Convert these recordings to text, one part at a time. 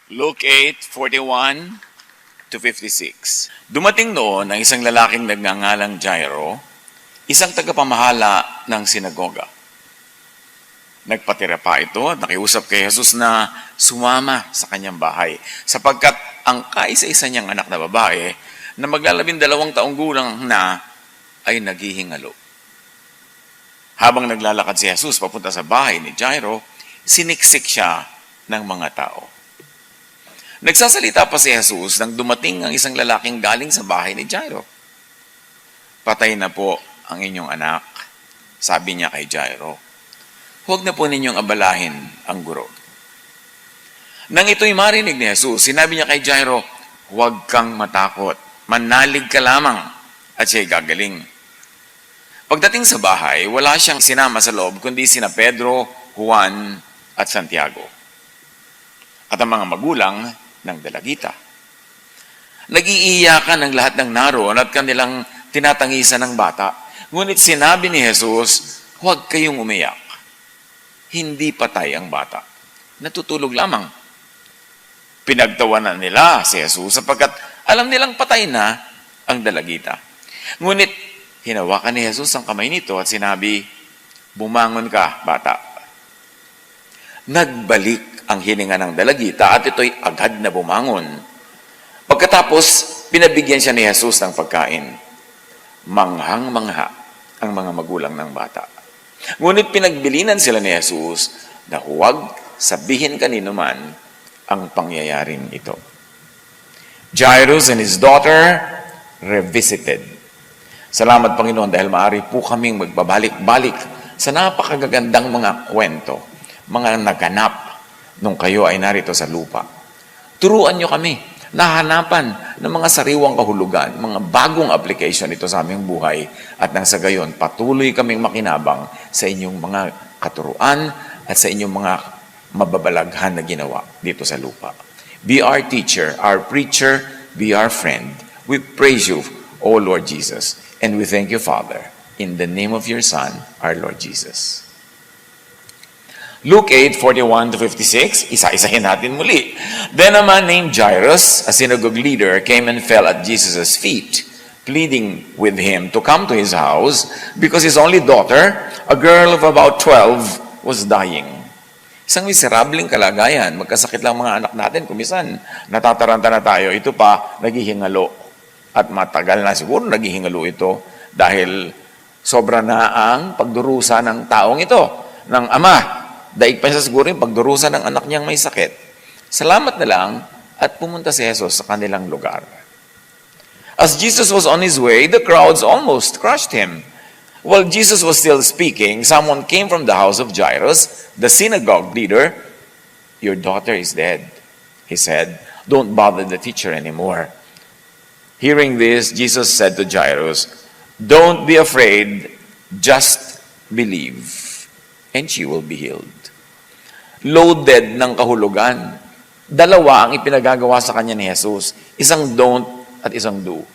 Luke 8:41 to 56. Dumating noon ang isang lalaking nagngangalang Jairo, isang tagapamahala ng sinagoga. Nagpatira pa ito at nakiusap kay Jesus na sumama sa kanyang bahay sapagkat ang kaisa-isa niyang anak na babae na maglalabindalawang taong gulang na ay naghihingalo. Habang naglalakad si Jesus papunta sa bahay ni Jairo, siniksik siya ng mga tao. Nagsasalita pa si Jesus nang dumating ang isang lalaking galing sa bahay ni Jairo. "Patay na po ang inyong anak," sabi niya kay Jairo. "Huwag na po ninyong abalahin ang guro." Nang ito'y marinig ni Jesus, sinabi niya kay Jairo, "Huwag kang matakot, manalig ka lamang at siya'y gagaling." Pagdating sa bahay, wala siyang sinama sa loob kundi sina Pedro, Juan at Santiago at ang mga magulang ng dalagita. Nag-iiyakan ang lahat ng naroon at kanilang tinatangisan ng bata. Ngunit sinabi ni Jesus, "Huwag kayong umiyak. Hindi patay ang bata. Natutulog lamang." Pinagtawanan nila si Jesus sapagkat alam nilang patay na ang dalagita. Ngunit hinawakan ni Jesus ang kamay nito at sinabi, "Bumangon ka, bata." Nagbalik ang hininga ng dalagita at ito'y agad na bumangon. Pagkatapos, pinabigyan siya ni Jesus ng pagkain. Manghang-mangha ang mga magulang ng bata. Ngunit pinagbilinan sila ni Jesus na huwag sabihin kanino man ang pangyayaring ito. Jairus and his daughter revisited. Salamat, Panginoon, dahil maaari po kaming magbabalik-balik sa napakagagandang mga kwento, mga naganap nung kayo ay narito sa lupa. Turuan nyo kami na hanapan ng mga sariwang kahulugan, mga bagong application ito sa aming buhay at nang sa gayon, patuloy kaming makinabang sa inyong mga katuruan at sa inyong mga mababalaghan na ginawa dito sa lupa. Be our teacher, our preacher, be our friend. We praise you, O Lord Jesus, and we thank you, Father, in the name of your Son, our Lord Jesus. Luke 8:41 to 56, isa-isahin natin muli. Then a man named Jairus, a synagogue leader, came and fell at Jesus' feet, pleading with him to come to his house because his only daughter, a girl of about 12, was dying. Isang miserabling kalagayan. Magkasakit lang mga anak natin. Kumisan, natataranta na tayo. Ito pa, naghihingalo. At matagal na siguro naghihingalo ito dahil sobra na ang pagdurusa ng taong ito, ng ama. Daig pa siya siguro yung pagdurusa ng anak niyang may sakit. Salamat na lang at pumunta si Jesus sa kanilang lugar. As Jesus was on his way, the crowds almost crushed him. While Jesus was still speaking, someone came from the house of Jairus, the synagogue leader. "Your daughter is dead," he said. "Don't bother the teacher anymore." Hearing this, Jesus said to Jairus, "Don't be afraid, just believe, and she will be healed." Loaded ng kahulugan. Dalawa ang ipinagagawa sa kanya ni Jesus. Isang don't at isang do.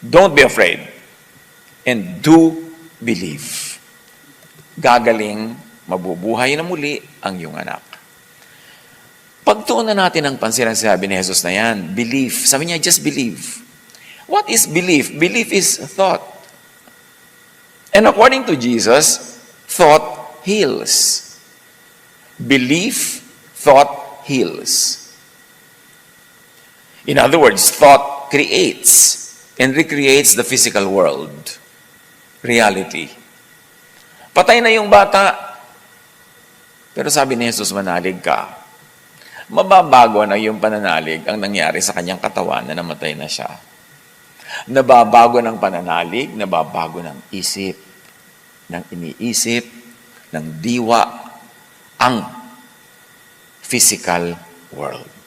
Don't be afraid. And do believe. Gagaling, mabubuhay na muli ang iyong anak. Pagtuunan natin ang pansin ang sinabi ni Jesus na yan. Belief. Sabi niya, just believe. What is belief? Belief is thought. And according to Jesus, thought heals. Belief, thought heals. In other words, thought creates and recreates the physical world, reality. Patay na yung bata, pero sabi ni Jesus, manalig ka. Mababago na yung pananalig ang nangyari sa kanyang katawan na namatay na siya. Nababago ng pananalig, nababago ng isip, ng iniisip, ng diwa, ang physical world.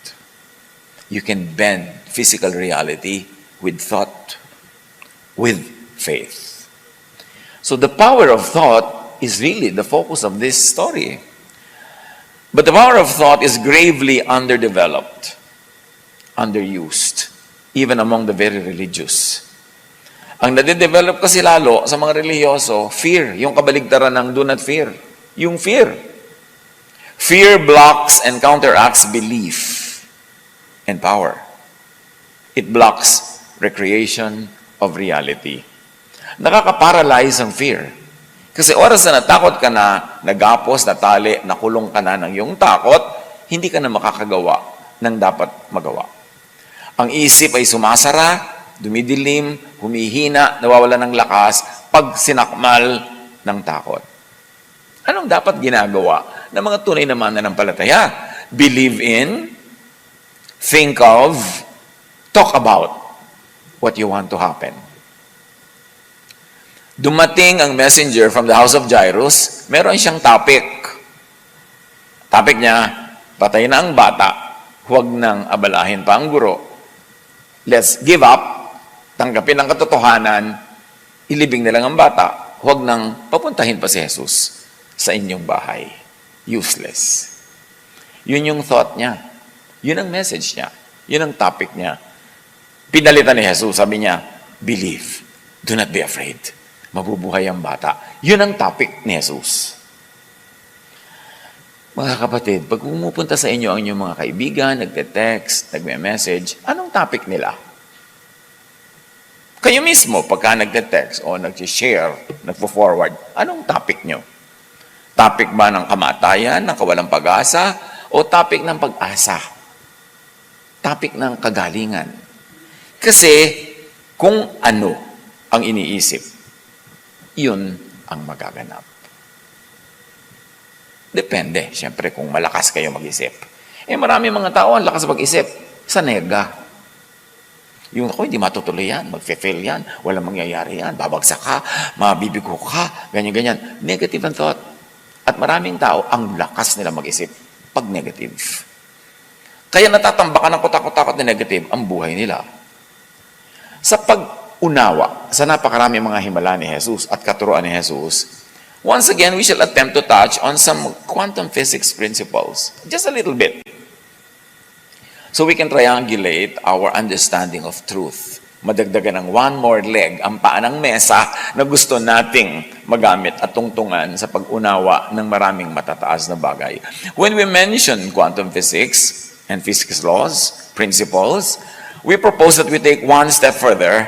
You can bend physical reality with thought, with faith. So the power of thought is really the focus of this story. But the power of thought is gravely underdeveloped, underused, even among the very religious. Ang nade-develop kasi lalo sa mga relihiyoso, fear, yung kabaligtaran ng do not fear. Yung fear. Fear blocks and counteracts belief and power. It blocks recreation of reality. Nakaka-paralyze ang fear. Kasi oras na natakot ka na, nagapos, natali, nakulong ka na ng iyong takot, hindi ka na makakagawa ng dapat magawa. Ang isip ay sumasara, dumidilim, humihina, nawawala ng lakas, pag sinakmal ng takot. Anong dapat ginagawa ng mga tunay na mananampalataya? Believe in, think of, talk about what you want to happen. Dumating ang messenger from the house of Jairus, meron siyang topic. Topic niya, patay na ang bata, huwag nang abalahin pa ang guro. Let's give up, tanggapin ang katotohanan, ilibing na lang ang bata, huwag nang papuntahin pa si Jesus sa inyong bahay. Useless. Yun yung thought niya. Yun ang message niya. Yun ang topic niya. Pinalitan ni Jesus, sabi niya, believe, do not be afraid. Mabubuhay ang bata. Yun ang topic ni Jesus. Mga kapatid, pag pumupunta sa inyo ang inyong mga kaibigan, nagte-text, nagme-message, anong topic nila? Kayo mismo, pagka nagte-text o nag-share, nagpo-forward, anong topic nyo? Topic ba ng kamatayan, ng kawalang pag-asa, o topic ng pag-asa? Topic ng kagalingan. Kasi, kung ano ang iniisip, yun ang magaganap. Depende, siyempre, kung malakas kayo mag-isip. Marami mga tao ang lakas mag-isip sa nega. Yung ako, hindi matutuloy yan, mag-fail yan, walang mangyayari yan, babagsak ka, mabibigo ka, ganyan-ganyan. Negative ang thought. At maraming tao, ang lakas nila mag-isip pag negative. Kaya natatambakan ng kutakot-takot na negative ang buhay nila. Sa pag-unawa, sa napakarami mga himala ni Jesus at katuruan ni Jesus, once again, we shall attempt to touch on some quantum physics principles. Just a little bit. So we can triangulate our understanding of truth. Madagdagan ng one more leg, ang paa ng mesa na gusto nating magamit at tungtungan sa pag-unawa ng maraming matataas na bagay. When we mention quantum physics and physics laws, principles, we propose that we take one step further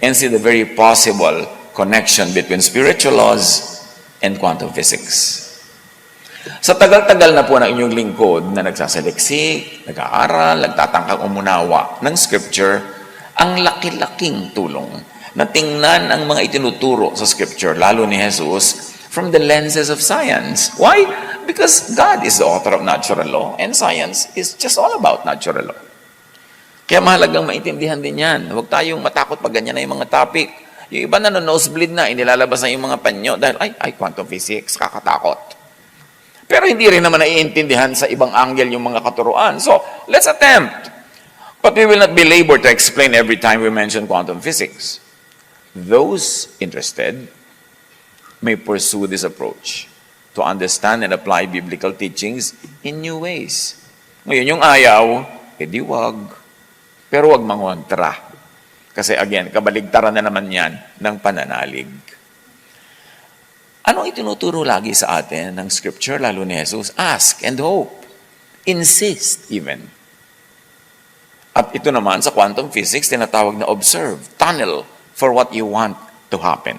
and see the very possible connection between spiritual laws and quantum physics. Sa tagal-tagal na po ng inyong lingkod na nagsasaliksik, nag-aaral, nagtatangkang umunawa ng Scripture, ang laki-laking tulong na tingnan ang mga itinuturo sa Scripture, lalo ni Jesus, from the lenses of science. Why? Because God is the author of natural law and science is just all about natural law. Kaya mahalagang maintindihan din yan. Huwag tayong matakot pag ganyan na yung mga topic. Yung iba na nosebleed na, inilalabas na yung mga panyo dahil, quantum physics, kakatakot. Pero hindi rin naman naiintindihan sa ibang angle yung mga katuruan. So, let's attempt. But we will not belabor to explain every time we mention quantum physics. Those interested may pursue this approach to understand and apply biblical teachings in new ways. Ngayon, yung ayaw, edi wag. Pero wag mangontra. Kasi again, kabaligtaran na naman yan ng pananalig. Anong itinuturo lagi sa atin ng Scripture, lalo ni Jesus? Ask and hope. Insist even. At ito naman sa quantum physics, tinatawag na observe, tunnel for what you want to happen.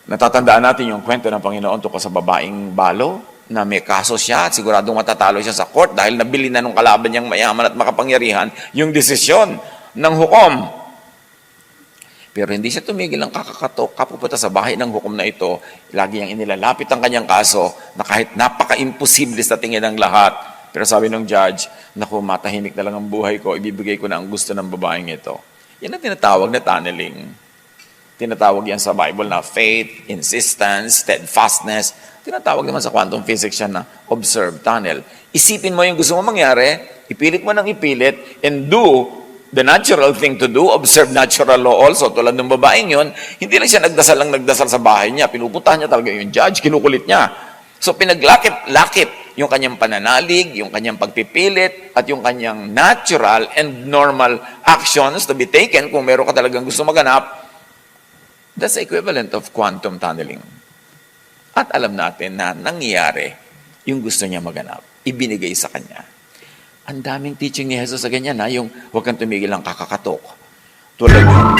Natatandaan natin yung kwento ng Panginoon tungkol sa babaeng balo na may kaso siya at siguradong matatalo siya sa court dahil nabili na nung kalaban niyang mayaman at makapangyarihan yung desisyon ng hukom. Pero hindi siya tumigil ng kakakatok, kapupunta sa bahay ng hukom na ito, lagi niyang inilalapit ang kanyang kaso na kahit napaka-imposible sa tingin ng lahat. Pero sabi ng judge, naku, matahimik na lang ang buhay ko, ibibigay ko na ang gusto ng babaeng ito. Yan ang tinatawag na tunneling. Tinatawag yan sa Bible na faith, insistence, steadfastness. Tinatawag naman sa quantum physics yan na observe, tunnel. Isipin mo yung gusto mo mangyari, ipilit mo ng ipilit, and do the natural thing to do, observe natural law also. Tulad ng babaeng yun, hindi lang siya nagdasal sa bahay niya. Pinupuntahan niya talaga yung judge, kinukulit niya. So pinaglakip yung kanyang pananalig, yung kanyang pagpipilit, at yung kanyang natural and normal actions to be taken kung meron ka talagang gusto maganap. That's the equivalent of quantum tunneling. At alam natin na nangyayari yung gusto niya maganap. Ibinigay sa kanya. Ang daming teaching ni Jesus sa ganyan, yung huwag kang tumigil ng kakakatok. Tulad yung,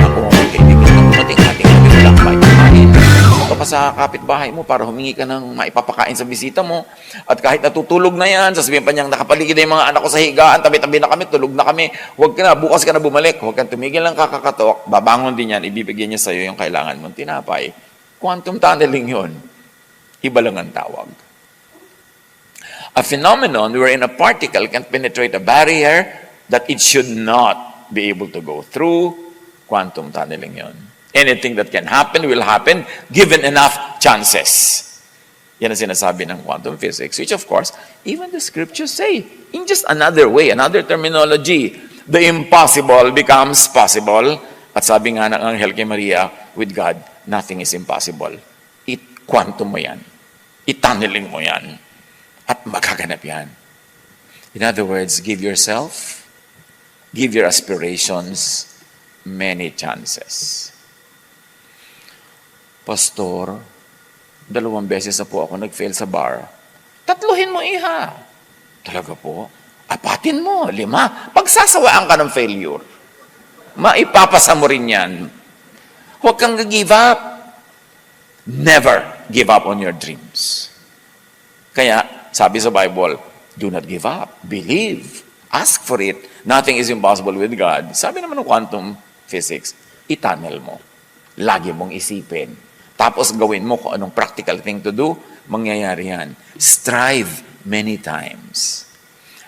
ako may kaibigan na umating-ating kami walang maipakain. Pumunta ka sa kapitbahay mo para humingi ka ng maipapakain sa bisita mo. At kahit natutulog na yan, sasabihin pa niyang nakapaligid na yung mga anak ko sa higaan, tabi-tabi na kami, tulog na kami. Huwag ka na, bukas ka na bumalik. Huwag kang tumigil ng kakakatok. Babangon din yan, ibibigyan niya sa iyo yung kailangan mong tinapay. Quantum tunneling yun. Iba lang ang tawag. A phenomenon wherein a particle can penetrate a barrier that it should not be able to go through. Quantum tunneling yun. Anything that can happen will happen given enough chances. Yan ang sinasabi ng quantum physics, which of course, even the scriptures say, in just another way, another terminology, the impossible becomes possible. At sabi nga ng Anghel kay Maria, with God, nothing is impossible. Quantum mo yan. I-tunneling mo yan. At maghaganap yan. In other words, give yourself, give your aspirations many chances. Pastor, 2 beses na po ako nag-fail sa bar. 3 mo iha. Talaga po? 4 mo, 5. Pagsasawaan ka ng failure, maipapasa mo rin yan. Huwag kang give up. Never give up on your dreams. Kaya, sabi sa Bible, do not give up. Believe. Ask for it. Nothing is impossible with God. Sabi naman ng quantum physics, i-tunnel mo. Lagi mong isipin. Tapos gawin mo kung anong practical thing to do, mangyayari yan. Strive many times.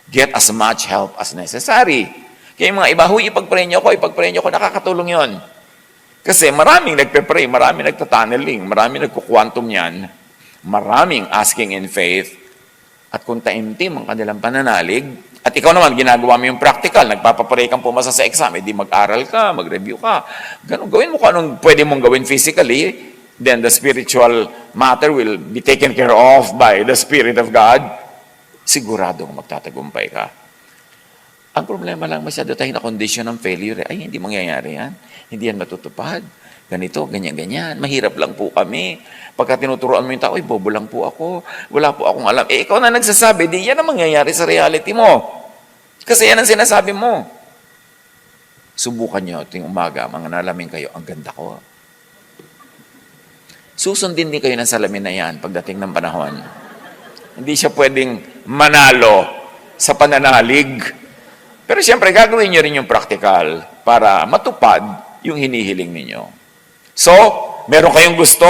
Get as much help as necessary. Kaya mga iba, ipag-pray niyo ko, nakakatulong yon. Kasi maraming nagpe-pray, maraming nagtatunneling, maraming nagkukwantum yan, maraming asking in faith, at kung taimtim ang kanilang pananalig, at ikaw naman, ginagawa mo yung practical, nagpapapray kang pumasa sa exam, di mag-aral ka, mag-review ka, ganun, gawin mo kung anong pwede mong gawin physically, then the spiritual matter will be taken care of by the Spirit of God, siguradong magtatagumpay ka. Ang problema lang, masyado tayo na condition ng failure. Ay, hindi mangyayari yan. Hindi yan matutupad. Ganito, ganyan-ganyan. Mahirap lang po kami. Pagka tinuturoan mo yung tao, ay, bobo lang po ako. Wala po akong alam. Ikaw na nagsasabi, di yan ang mangyayari sa reality mo. Kasi yan ang sinasabi mo. Subukan nyo ito yung umaga, mga nalamin kayo, ang ganda ko. Susundin din kayo ng salamin na yan pagdating ng panahon. Hindi siya pwedeng manalo sa pananalig. Pero siyempre, gagawin nyo rin yung practical para matupad yung hinihiling ninyo. So, meron kayong gusto,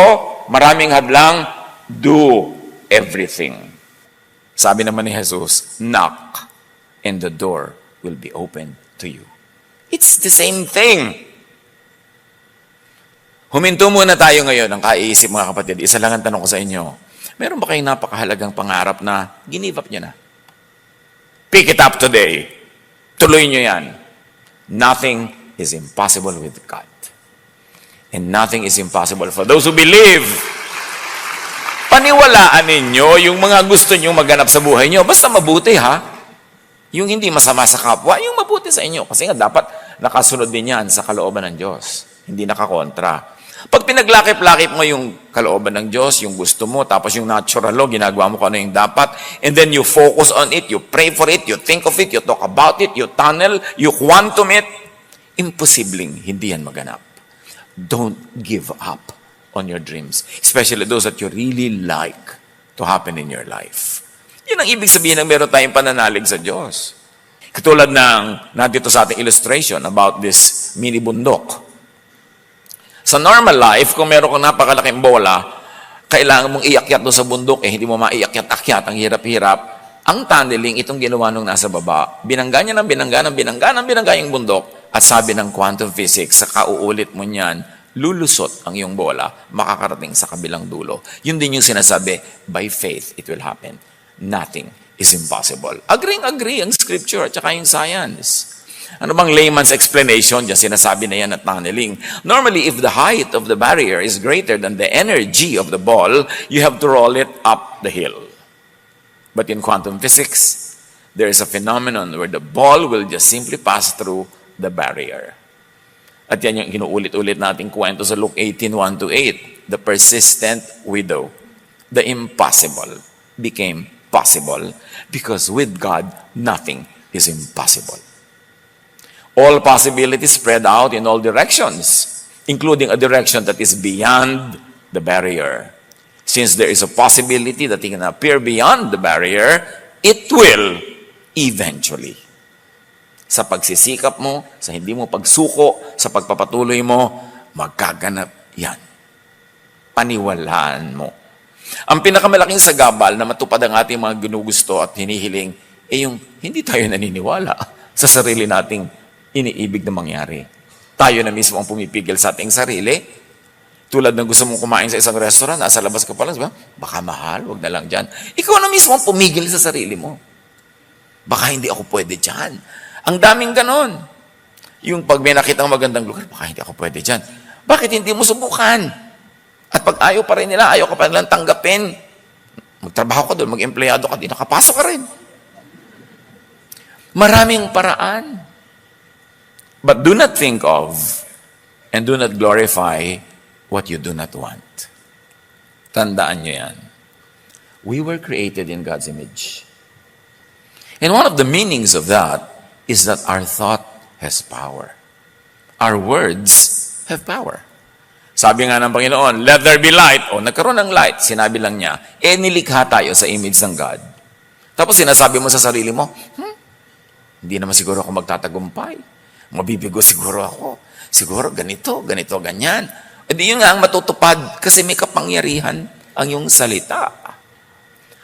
maraming hadlang, do everything. Sabi naman ni Jesus, knock and the door will be open to you. It's the same thing. Huminto muna tayo ngayon ng kaiisip, mga kapatid. Isa lang ang tanong ko sa inyo. Meron ba kayong napakahalagang pangarap na give up nyo na? Pick it up today. Tuloy nyo yan. Nothing is impossible with God. And nothing is impossible for those who believe. Paniwalaan ninyo yung mga gusto nyo maganap sa buhay nyo. Basta mabuti, ha? Yung hindi masama sa kapwa, yung mabuti sa inyo. Kasi nga dapat nakasunod din yan sa kalooban ng Diyos. Hindi nakakontra. Pag pinaglakip-lakip mo yung kalooban ng Diyos, yung gusto mo, tapos yung natural law, ginagawa mo kung ano yung dapat, and then you focus on it, you pray for it, you think of it, you talk about it, you tunnel, you quantum it, imposibleng hindi yan maganap. Don't give up on your dreams, especially those that you really like to happen in your life. Yun ang ibig sabihin ng meron tayong pananalig sa Diyos. Katulad ng nandito sa ating illustration about this mini bundok. Sa normal life, kung meron kang napakalaking bola, kailangan mong iakyat doon sa bundok, hindi mo maiakyat-akyat, ang hirap-hirap. Ang tunneling, itong ginawa nung nasa baba, binangga niya ng binangga yung bundok, at sabi ng quantum physics, sa kauulit mo niyan, lulusot ang iyong bola, makakarating sa kabilang dulo. Yun din yung sinasabi, by faith, it will happen. Nothing is impossible. Agree ang scripture at saka yung science. Ano bang layman's explanation? Diyan sinasabi na yan at tunneling. Normally, if the height of the barrier is greater than the energy of the ball, you have to roll it up the hill. But in quantum physics, there is a phenomenon where the ball will just simply pass through the barrier. At yan yung inuulit-ulit nating kwento sa Luke 18:1-8. The persistent widow. The impossible became possible because with God, nothing is impossible. All possibilities spread out in all directions, including a direction that is beyond the barrier. Since there is a possibility that it can appear beyond the barrier, it will eventually. Sa pagsisikap mo, sa hindi mo pagsuko, sa pagpapatuloy mo, magkaganap yan. Paniwalaan mo. Ang pinakamalaking sagabal na matupad ang ating mga ginugusto at hinihiling, yung hindi tayo naniniwala sa sarili nating iniibig na mangyari. Tayo na mismo ang pumipigil sa ating sarili. Tulad ng gusto mong kumain sa isang restaurant, nasa labas ka pala, diba? Baka mahal, wag na lang dyan. Ikaw na mismo ang pumigil sa sarili mo. Baka hindi ako pwede dyan. Ang daming ganon. Yung pag may nakitang magandang lugar, baka hindi ako pwede dyan. Bakit hindi mo subukan? At pag ayaw pa rin nila, ayaw ka pa nilang tanggapin, magtrabaho ka doon, mag-empleyado ka, di nakapasok ka rin. Maraming paraan. But do not think of and do not glorify what you do not want. Tandaan nyo yan. We were created in God's image. And one of the meanings of that is that our thought has power. Our words have power. Sabi nga ng Panginoon, let there be light. O, nagkaroon ng light. Sinabi lang niya, nilikha tayo sa image ng God. Tapos sinasabi mo sa sarili mo, hindi naman siguro ako magtatagumpay. Mabibigo siguro ako. Siguro ganito, ganyan. E di yun nga ang matutupad kasi may kapangyarihan ang yung salita.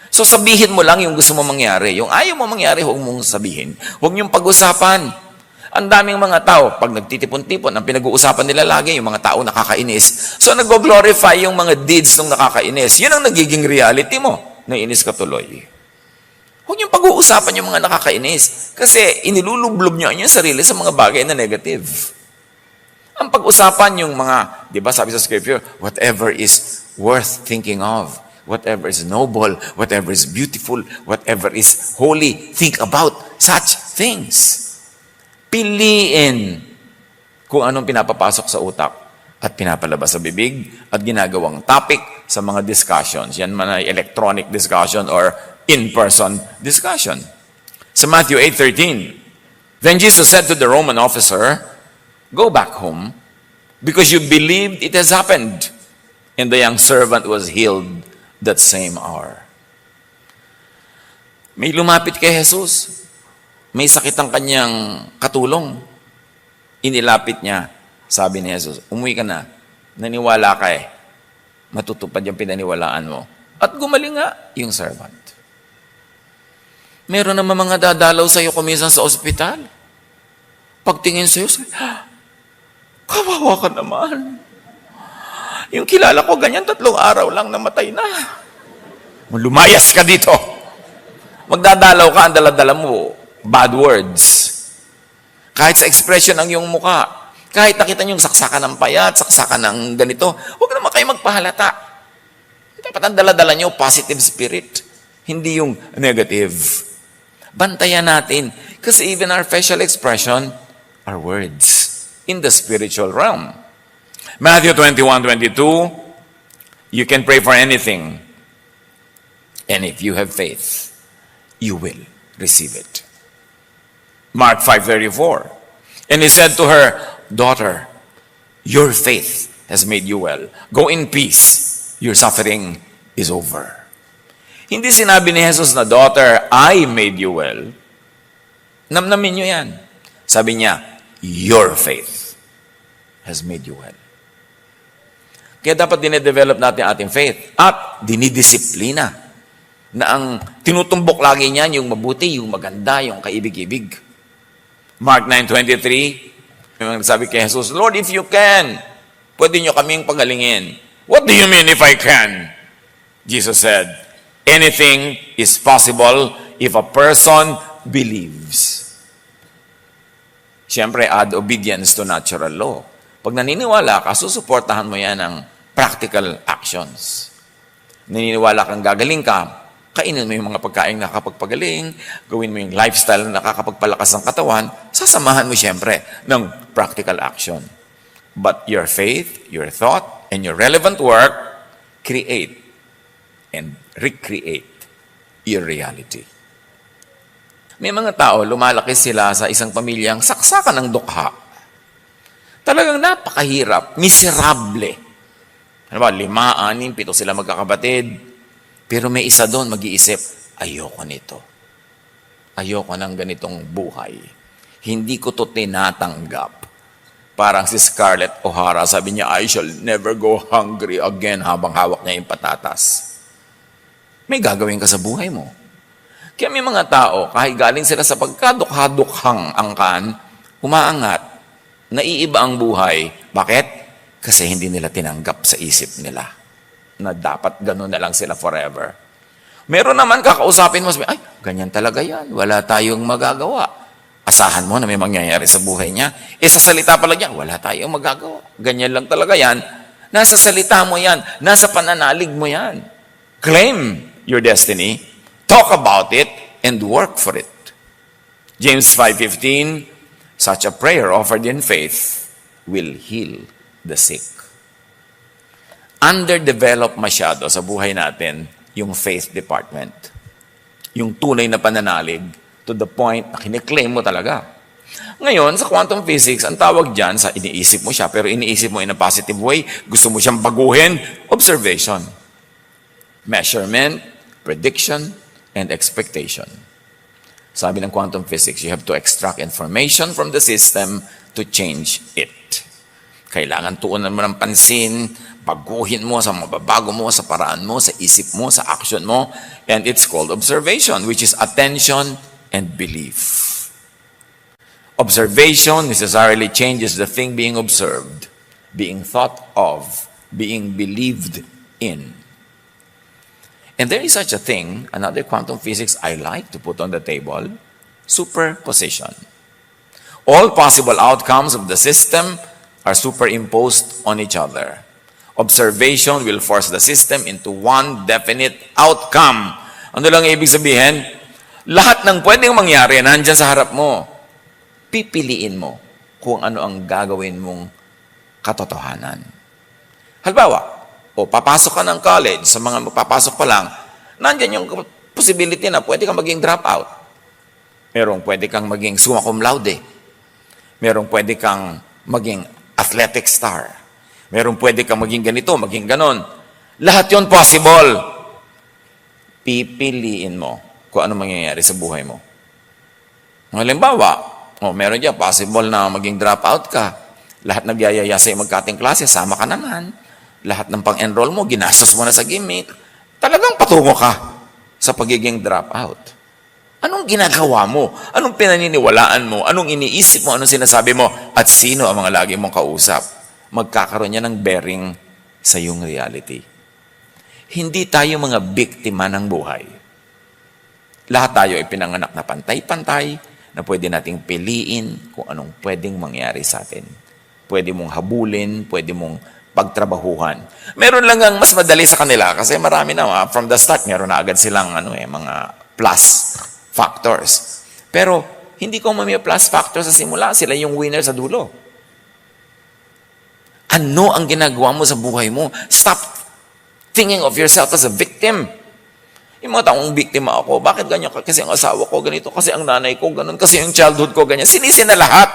So sabihin mo lang yung gusto mo mangyari. Yung ayaw mo mangyari, huwag mong sabihin. Huwag niyong pag-usapan. Ang daming mga tao, pag nagtitipon-tipon, ang pinag-uusapan nila lagi, yung mga tao nakakainis. So nag-glorify yung mga deeds ng nakakainis. Yun ang nagiging reality mo. Naiinis ka tuloy. Huwag niyong pag-uusapan yung mga nakakainis. Kasi inilulublob niyo ang sarili sa mga bagay na negative. Ang pag-usapan yung mga, di ba sabi sa scripture, whatever is worth thinking of, whatever is noble, whatever is beautiful, whatever is holy, think about such things. Piliin kung anong pinapapasok sa utak at pinapalabas sa bibig at ginagawang topic sa mga discussions. Yan man ay electronic discussion or in-person discussion. Sa Matthew 8:13, then Jesus said to the Roman officer, go back home because you believed it has happened. And the young servant was healed that same hour. May lumapit kay Jesus. May sakit ang kanyang katulong. Inilapit niya. Sabi ni Jesus, umuwi ka na. Naniwala ka eh. Matutupad yung pinaniwalaan mo. At gumaling nga yung servant. Meron naman mga dadalaw sa iyo kuminsan sa ospital. Pagtingin sa iyo, kawawa ka naman. Yung kilala ko, ganyan 3 araw lang namatay na. Lumayas ka dito. Magdadalaw ka, ang daladala mo, bad words. Kahit sa expression ng iyong muka, kahit nakita niyong saksakan ng payat, saksakan ng ganito, huwag naman kayo magpahalata. Dapat ang daladala niyo, positive spirit. Hindi yung negative. Bantayan natin. Kasi even our facial expression are words in the spiritual realm. Matthew 21:22, you can pray for anything. And if you have faith, you will receive it. Mark 5:34, and he said to her, daughter, your faith has made you well. Go in peace. Your suffering is over. Hindi sinabi ni Jesus na, daughter, I made you well. Namnamin nyo yan. Sabi niya, your faith has made you well. Kaya dapat dinedevelop natin ating faith at dinidisiplina na ang tinutumbok lagi niyan yung mabuti, yung maganda, yung kaibig-ibig. Mark 9:23, sabi kay Jesus, Lord, if you can, pwede nyo kaming pagalingin. What do you mean if I can? Jesus said, anything is possible if a person believes. Siyempre, add obedience to natural law. Pag naniniwala ka, susuportahan mo yan ng practical actions. Naniniwala kang gagaling ka, kainin mo yung mga pagkain na nakakapagpagaling, gawin mo yung lifestyle na nakakapagpalakas ng katawan, sasamahan mo siyempre ng practical action. But your faith, your thought, and your relevant work create and recreate your reality. May mga tao, lumalaki sila sa isang pamilyang saksakan ng dukha. Talagang napakahirap, miserable. Ano ba, 5, 6, 7 sila magkakapatid. Pero may isa doon mag-iisip, ayoko nito. Ayoko ng ganitong buhay. Hindi ko to tinatanggap. Parang si Scarlett O'Hara, sabi niya, I shall never go hungry again habang hawak niya yung patatas. May gagawin ka sa buhay mo. Kaya may mga tao, kahit galing sila sa pagkadukha-dukhang angkan, umaangat, naiiba ang buhay. Bakit? Kasi hindi nila tinanggap sa isip nila na dapat ganun na lang sila forever. Meron naman kakausapin mo, sabi, ay, ganyan talaga yan. Wala tayong magagawa. Asahan mo na may mangyayari sa buhay niya. Sa salita pala niya, wala tayong magagawa. Ganyan lang talaga yan. Nasa salita mo yan. Nasa pananalig mo yan. Claim your destiny. Talk about it and work for it. James 5:15, such a prayer offered in faith will heal the sick. Underdeveloped masyado sa buhay natin yung faith department. Yung tunay na pananalig to the point na kiniklaim mo talaga. Ngayon, sa quantum physics, ang tawag dyan sa iniisip mo siya, pero iniisip mo in a positive way, gusto mo siyang baguhin, observation. Measurement, prediction, and expectation. Sabi ng quantum physics, you have to extract information from the system to change it. Kailangan tuunan mo ng pansin, baguhin mo sa mababago mo, sa paraan mo, sa isip mo, sa action mo, and it's called observation, which is attention and belief. Observation necessarily changes the thing being observed, being thought of, being believed in. And there is such a thing, another quantum physics I like to put on the table, superposition. All possible outcomes of the system are superimposed on each other. Observation will force the system into one definite outcome. Ano lang ibig sabihin? Lahat ng pwedeng mangyari nandyan sa harap mo. Pipiliin mo kung ano ang gagawin mong katotohanan. Halimbawa, papasok ka ng college, sa mga papasok pa lang, nandyan yung possibility na pwede kang maging dropout. Merong pwede kang maging summa cum laude. Merong pwede kang maging athletic star. Merong pwede kang maging ganito, maging ganon. Lahat yon possible. Pipiliin mo kung ano mangyayari sa buhay mo. Halimbawa, meron dyan, possible na maging dropout ka. Lahat nagyayaya sa'yo magkating klase, sama ka naman. Lahat ng pang-enroll mo, ginastos mo na sa gimmick. Talagang patungo ka sa pagiging dropout. Anong ginagawa mo? Anong pinaniniwalaan mo? Anong iniisip mo? Anong sinasabi mo? At sino ang mga lagi mong kausap? Magkakaroon niya ng bearing sa iyong reality. Hindi tayo mga biktima ng buhay. Lahat tayo ay pinanganak na pantay-pantay na pwede nating piliin kung anong pwedeng mangyari sa atin. Pwede mong habulin, pwede mong pagtrabahuhan. Meron lang ang mas madali sa kanila kasi marami na, from the start, meron na agad silang mga plus factors. Pero, hindi ko may plus factors sa simula. Sila yung winner sa dulo. Ano ang ginagawa mo sa buhay mo? Stop thinking of yourself as a victim. Yung mga taong biktima ako, bakit ganyan? Kasi ang asawa ko ganito, kasi ang nanay ko ganun, kasi yung childhood ko ganyan. Sinisi na lahat.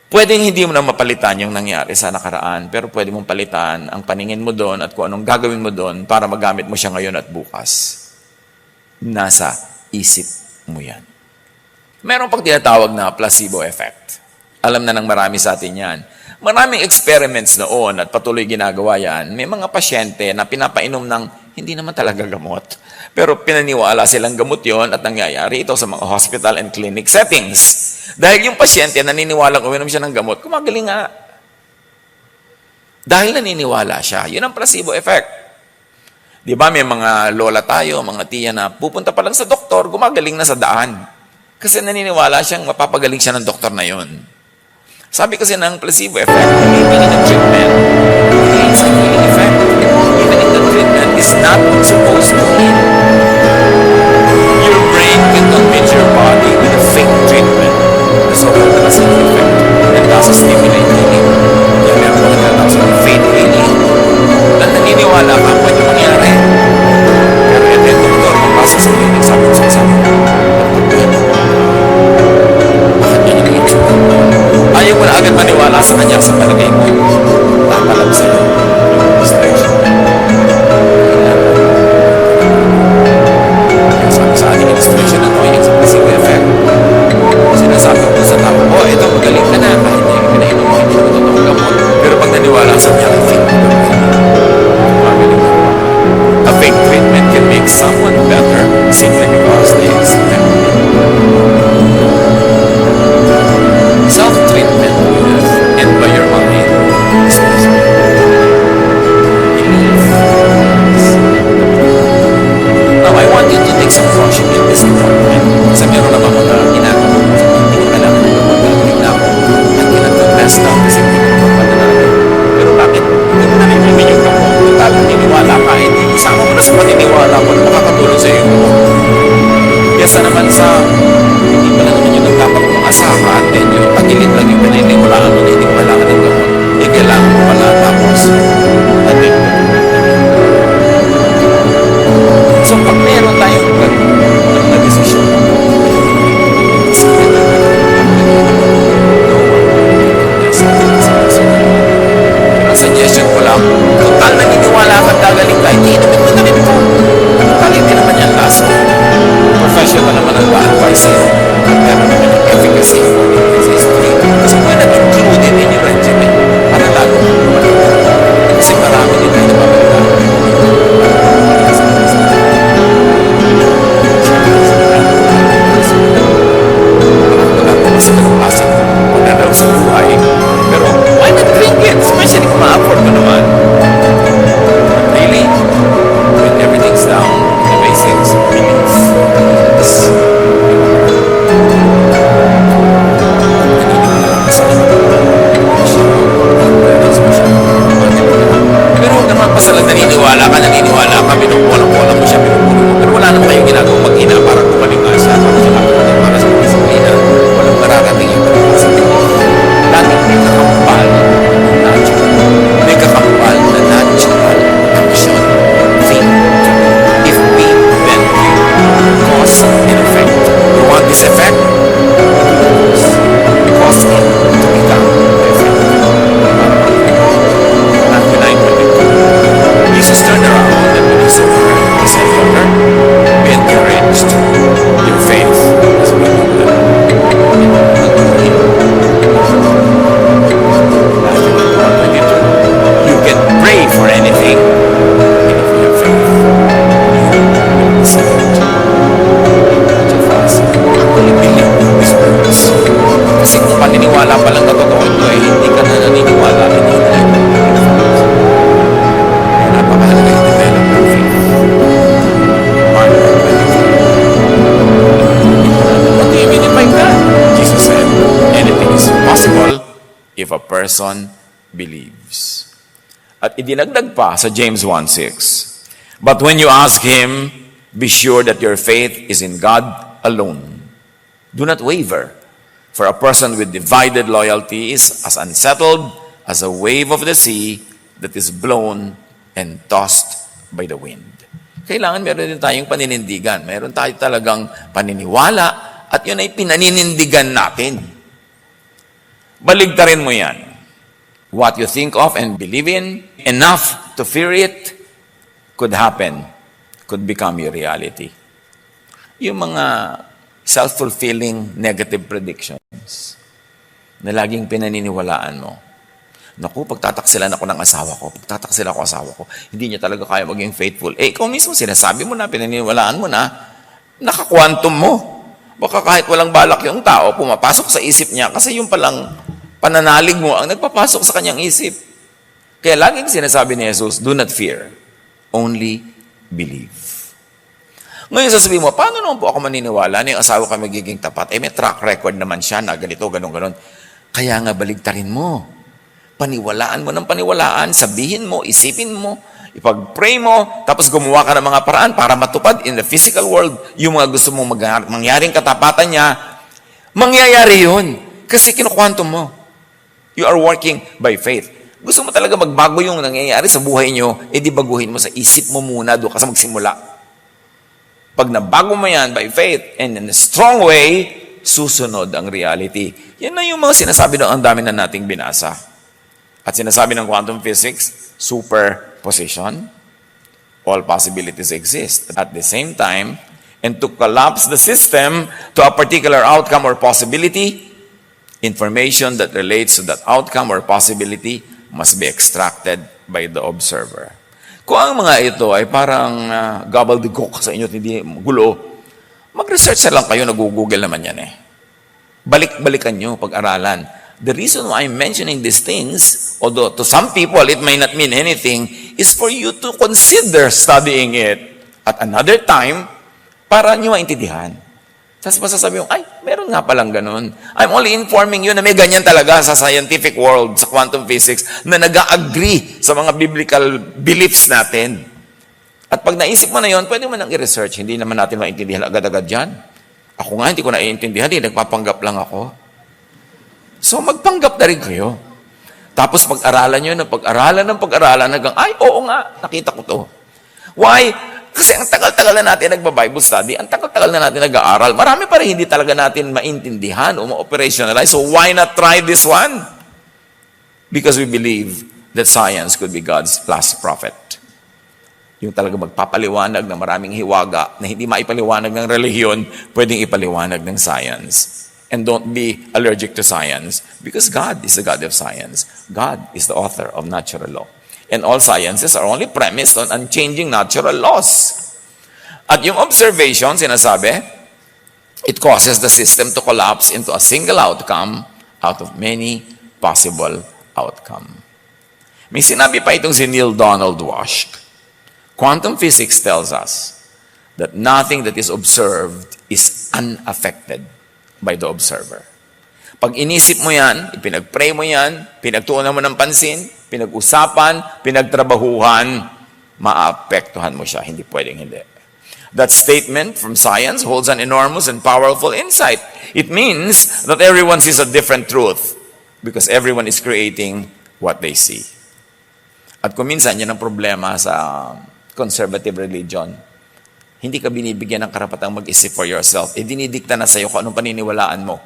Pwedeng hindi mo na mapalitan yung nangyari sa nakaraan, pero pwede mong palitan ang paningin mo doon at kung anong gagawin mo doon para magamit mo siya ngayon at bukas. Nasa isip mo yan. Meron pang tinatawag na placebo effect. Alam na ng marami sa atin yan. Maraming experiments noon at patuloy ginagawa yan. May mga pasyente na pinapainom ng hindi naman talaga gamot. Pero pinaniwala silang gamot yon at nangyayari ito sa mga hospital and clinic settings. Dahil yung pasyente naniniwala kung uminom siya ng gamot, kumagaling nga. Dahil naniniwala siya. Yun ang placebo effect. Di ba may mga lola tayo, mga tiya na pupunta pa lang sa doktor, gumagaling na sa daan. Kasi naniniwala siyang mapapagaling siya ng doktor na yon. Sabi kasi ng placebo effect, even in the treatment, it's a healing effect. Even in the treatment is not supposed to heal. Your brain can convince your body with a fake treatment, the so-called placebo effect, and thus stimulate healing. Kaya meron mga tinatawag sa faith healing. Na naniniwala ka, pwede mangyari. Kaya better simply because they expect self-treatment with and by your mind is possible. Now, I want you to take some function in this department. Kasi meron naman mga ginagawa ko. Hindi ko kailangan ng magagaling na ako. I cannot confess now kasi hindi ko pananalig. Pero bakit? Hindi mo nalilimin yung ako. Total, naniniwala ka. Hindi isama mo na sa paniniwala mo na makakatulong sa iyo. Kesa naman sa hindi pa naman yung dapat mong asahan, then yung tagilid lang yung pininiwalaan mo na hindi ko kailangan ng gamot. Eh, kailangan mo pala tapos. Ating so, pag meron tayong na desisyon, ang suggestion ko lang, total naniniwala ka gagaling ka, hindi naman mo namin ito. Total, hindi naman yan lasa. Professional naman ang ba-advise sa'yo. Meron naman yung efficacy. Kasi kung nag-included in your regimen, para lalo kasi marami din tayo nababalita. Sa buhay. Pero, why not drink it? Especially kung ma-afford mo naman. Really? When everything's down, the basics, belief. Pero huwag naman pasalag naniniwala ka, binukulang mo siya, binukulang mo. Pero wala naman kayong ginagawa mag-ina para kumaling ka siya. Para sa disiplina. Walang mararating yung dahil may kakampal na natural. May kakampal na natural action. Think. If we, then we. Cause and effect. You want this effect? Because it to become effect. Matthew 9:22. Jesus turned around and when he saw her, he said, "Daughter, be encouraged. Your faith has made you well." You can pray for anything, and if you have faith, you will receive it. Actually, believe these words. Kasi kung paniniwala pa lang na totoo ito, hindi ka na naniniwala, hindi na ito. Kaya napakahalaga yung develop ng faith. Mark 24. What do you mean by that? Jesus said, anything is possible if a person believes. At idinagdag pa sa James 1:6. But when you ask him, be sure that your faith is in God alone. Do not waver, for a person with divided loyalty is as unsettled as a wave of the sea that is blown and tossed by the wind. Kailangan meron din tayong paninindigan. Meron tayo talagang paniniwala at yun ay pinaninindigan natin. Baligtarin mo yan. What you think of and believe in, enough to fear it, could happen, could become your reality. Yung mga self-fulfilling negative predictions na laging pinaniniwalaan mo. Naku, pagtataksilan ako ng asawa ko, pagtataksilan ako asawa ko, hindi niya talaga kaya maging faithful. Eh, ikaw mismo sinasabi mo na, pinaniniwalaan mo na, naka-quantum mo. Baka kahit walang balak yung tao, pumapasok sa isip niya kasi yung palang pananalig mo ang nagpapasok sa kanyang isip. Kaya laging sinasabi ni Jesus, do not fear, only believe. Ngayon sasabihin mo, paano naman po ako maniniwala na yung asawa ko magiging tapat? Eh may track record naman siya na ganito, ganon. Kaya nga baligtarin mo. Paniwalaan mo ng paniwalaan, sabihin mo, isipin mo, ipag-pray mo, tapos gumawa ka ng mga paraan para matupad in the physical world yung mga gusto mong mangyaring katapatan niya, mangyayari yun. Kasi kinukwantum mo. You are working by faith. Gusto mo talaga magbago yung nangyayari sa buhay nyo, di baguhin mo sa isip mo muna, doon ka sa magsimula. Pag nabago mo yan by faith and in a strong way, susunod ang reality. Yan na yung mga sinasabi doon, ang dami na nating binasa. At sinasabi ng quantum physics, superposition, all possibilities exist. At the same time, and to collapse the system to a particular outcome or possibility, information that relates to that outcome or possibility must be extracted by the observer. Kung ang mga ito ay parang gobbledygook sa inyo at hindi gulo, mag-research na lang kayo, nag-google naman yan eh. Balik-balikan nyo, pag-aralan. The reason why I'm mentioning these things, although to some people it may not mean anything, is for you to consider studying it at another time para nyo maintindihan. Tapos masasabi yung, ay, meron nga palang ganun. I'm only informing you na may ganyan talaga sa scientific world, sa quantum physics, na nag-agree sa mga biblical beliefs natin. At pag naisip mo na yon, pwede mo nang i-research. Hindi naman natin maintindihan agad-agad yan. Ako nga, hindi ko naiintindihan. Nagpapanggap lang ako. So, magpanggap na rin kayo. Tapos pag-aralan nyo, pag-aralan hanggang, ay, oo nga, nakita ko to. Why? Kasi ang tagal-tagal na natin nagba-Bible study, ang tagal-tagal na natin nag-aaral, marami pa rin hindi talaga natin maintindihan o ma-operationalize. So, why not try this one? Because we believe that science could be God's last prophet. Yung talaga magpapaliwanag ng maraming hiwaga na hindi maipaliwanag ng relihiyon, pwedeng ipaliwanag ng science. And don't be allergic to science because God is the God of science. God is the author of natural law. And all sciences are only premised on unchanging natural laws. At yung observation, sinasabi, it causes the system to collapse into a single outcome out of many possible outcome. May sinabi pa itong si Neil Donald Walsh. Quantum physics tells us that nothing that is observed is unaffected by the observer. Pag inisip mo yan, ipinag-pray mo yan, pinagtuunan mo ng pansin, pinag-usapan, pinagtrabahuhan, maapektuhan mo siya. Hindi pwedeng hindi. That statement from science holds an enormous and powerful insight. It means that everyone sees a different truth because everyone is creating what they see. At kung minsan, yan ang problema sa conservative religion. Hindi ka binibigyan ng karapatang mag-isip for yourself. Dinidikta na sa'yo kung anong paniniwalaan mo.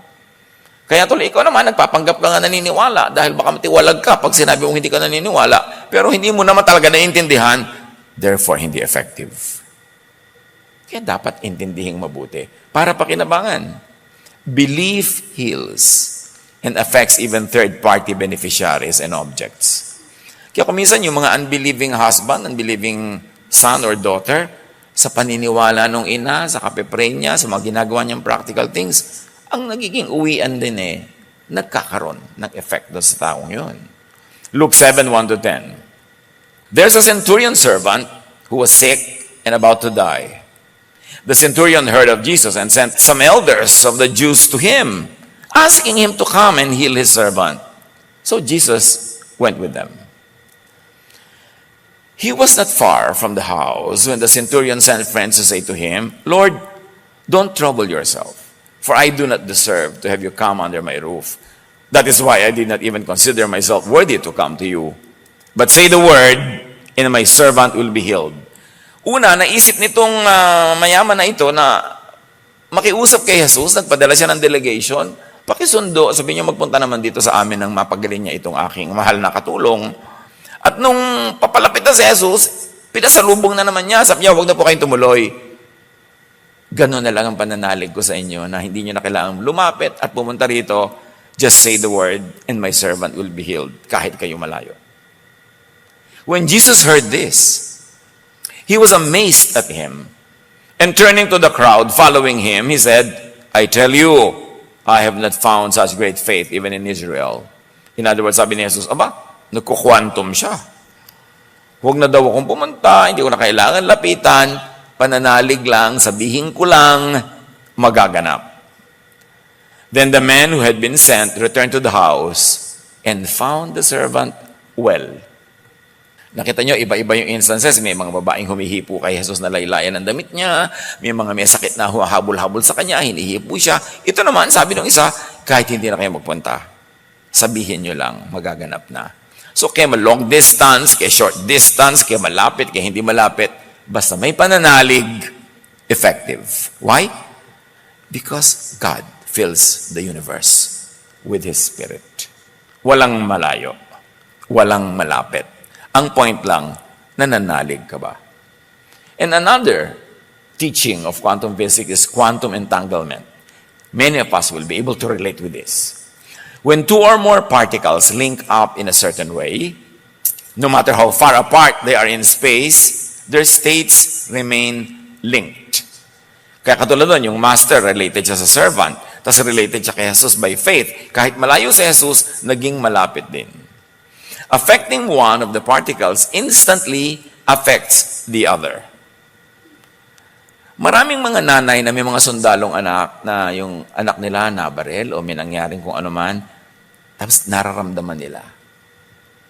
Kaya tuloy, ikaw naman, nagpapanggap ka nga naniniwala dahil baka matiwalag ka pag sinabi mong hindi ka naniniwala. Pero hindi mo naman talaga naiintindihan, therefore, hindi effective. Kaya dapat intindihing mabuti para pakinabangan. Belief heals and affects even third-party beneficiaries and objects. Kaya kung minsan yung mga unbelieving husband, unbelieving son or daughter, sa paniniwala ng ina, sa kapipray niya, sa mga ginagawa niyang practical things, ang nagiging uwian din nagkakaroon ng effect doon sa taong yun. Luke 7:1-10. There's a centurion servant who was sick and about to die. The centurion heard of Jesus and sent some elders of the Jews to him, asking him to come and heal his servant. So Jesus went with them. He was not far from the house when the centurion sent friends to say to him, Lord, don't trouble yourself, for I do not deserve to have you come under my roof. That is why I did not even consider myself worthy to come to you. But say the word, and my servant will be healed. Una, naisip nitong mayaman na ito na makiusap kay Jesus, nagpadala siya ng delegation, pakisundo, sabi niyo magpunta naman dito sa amin nang mapagaling niya itong aking mahal na katulong. At nung papalapit na si Jesus, pinasalubong na naman niya, sabi niya, huwag na po kayong tumuloy. Ganon na lang ang pananalig ko sa inyo na hindi niyo na kailangang lumapit at pumunta rito, just say the word and my servant will be healed, kahit kayo malayo. When Jesus heard this, he was amazed at him. And turning to the crowd following him, he said, I tell you, I have not found such great faith even in Israel. In other words, sabi ni Jesus, aba, nagkukwantum siya. Huwag na daw akong pumunta, hindi ko na kailangan lapitan, pananalig lang, sabihin ko lang, magaganap. Then the man who had been sent returned to the house and found the servant well. Nakita nyo, iba-iba yung instances. May mga babaeng humihipo kay Jesus na laylayan ng damit niya. May mga may sakit na habol-habol sa kanya, hinihipo siya. Ito naman, sabi ng isa, kahit hindi na kayo magpunta, sabihin nyo lang, magaganap na. So, kaya long distance, kaya short distance, kaya malapit, kaya hindi malapit, basta may pananalig, effective. Why? Because God fills the universe with His Spirit. Walang malayo. Walang malapit. Ang point lang, nananalig ka ba? And another teaching of quantum physics is quantum entanglement. Many of us will be able to relate with this. When two or more particles link up in a certain way, No matter how far apart they are in space, their states remain linked. Kaya katulad nun, yung master related siya sa servant, tapos related siya kay Jesus by faith. Kahit malayo si Jesus, naging malapit din. Affecting one of the particles instantly affects the other. Maraming mga nanay na may mga sundalong anak na yung anak nila nabaril o may nangyaring kung ano man, tapos nararamdaman nila.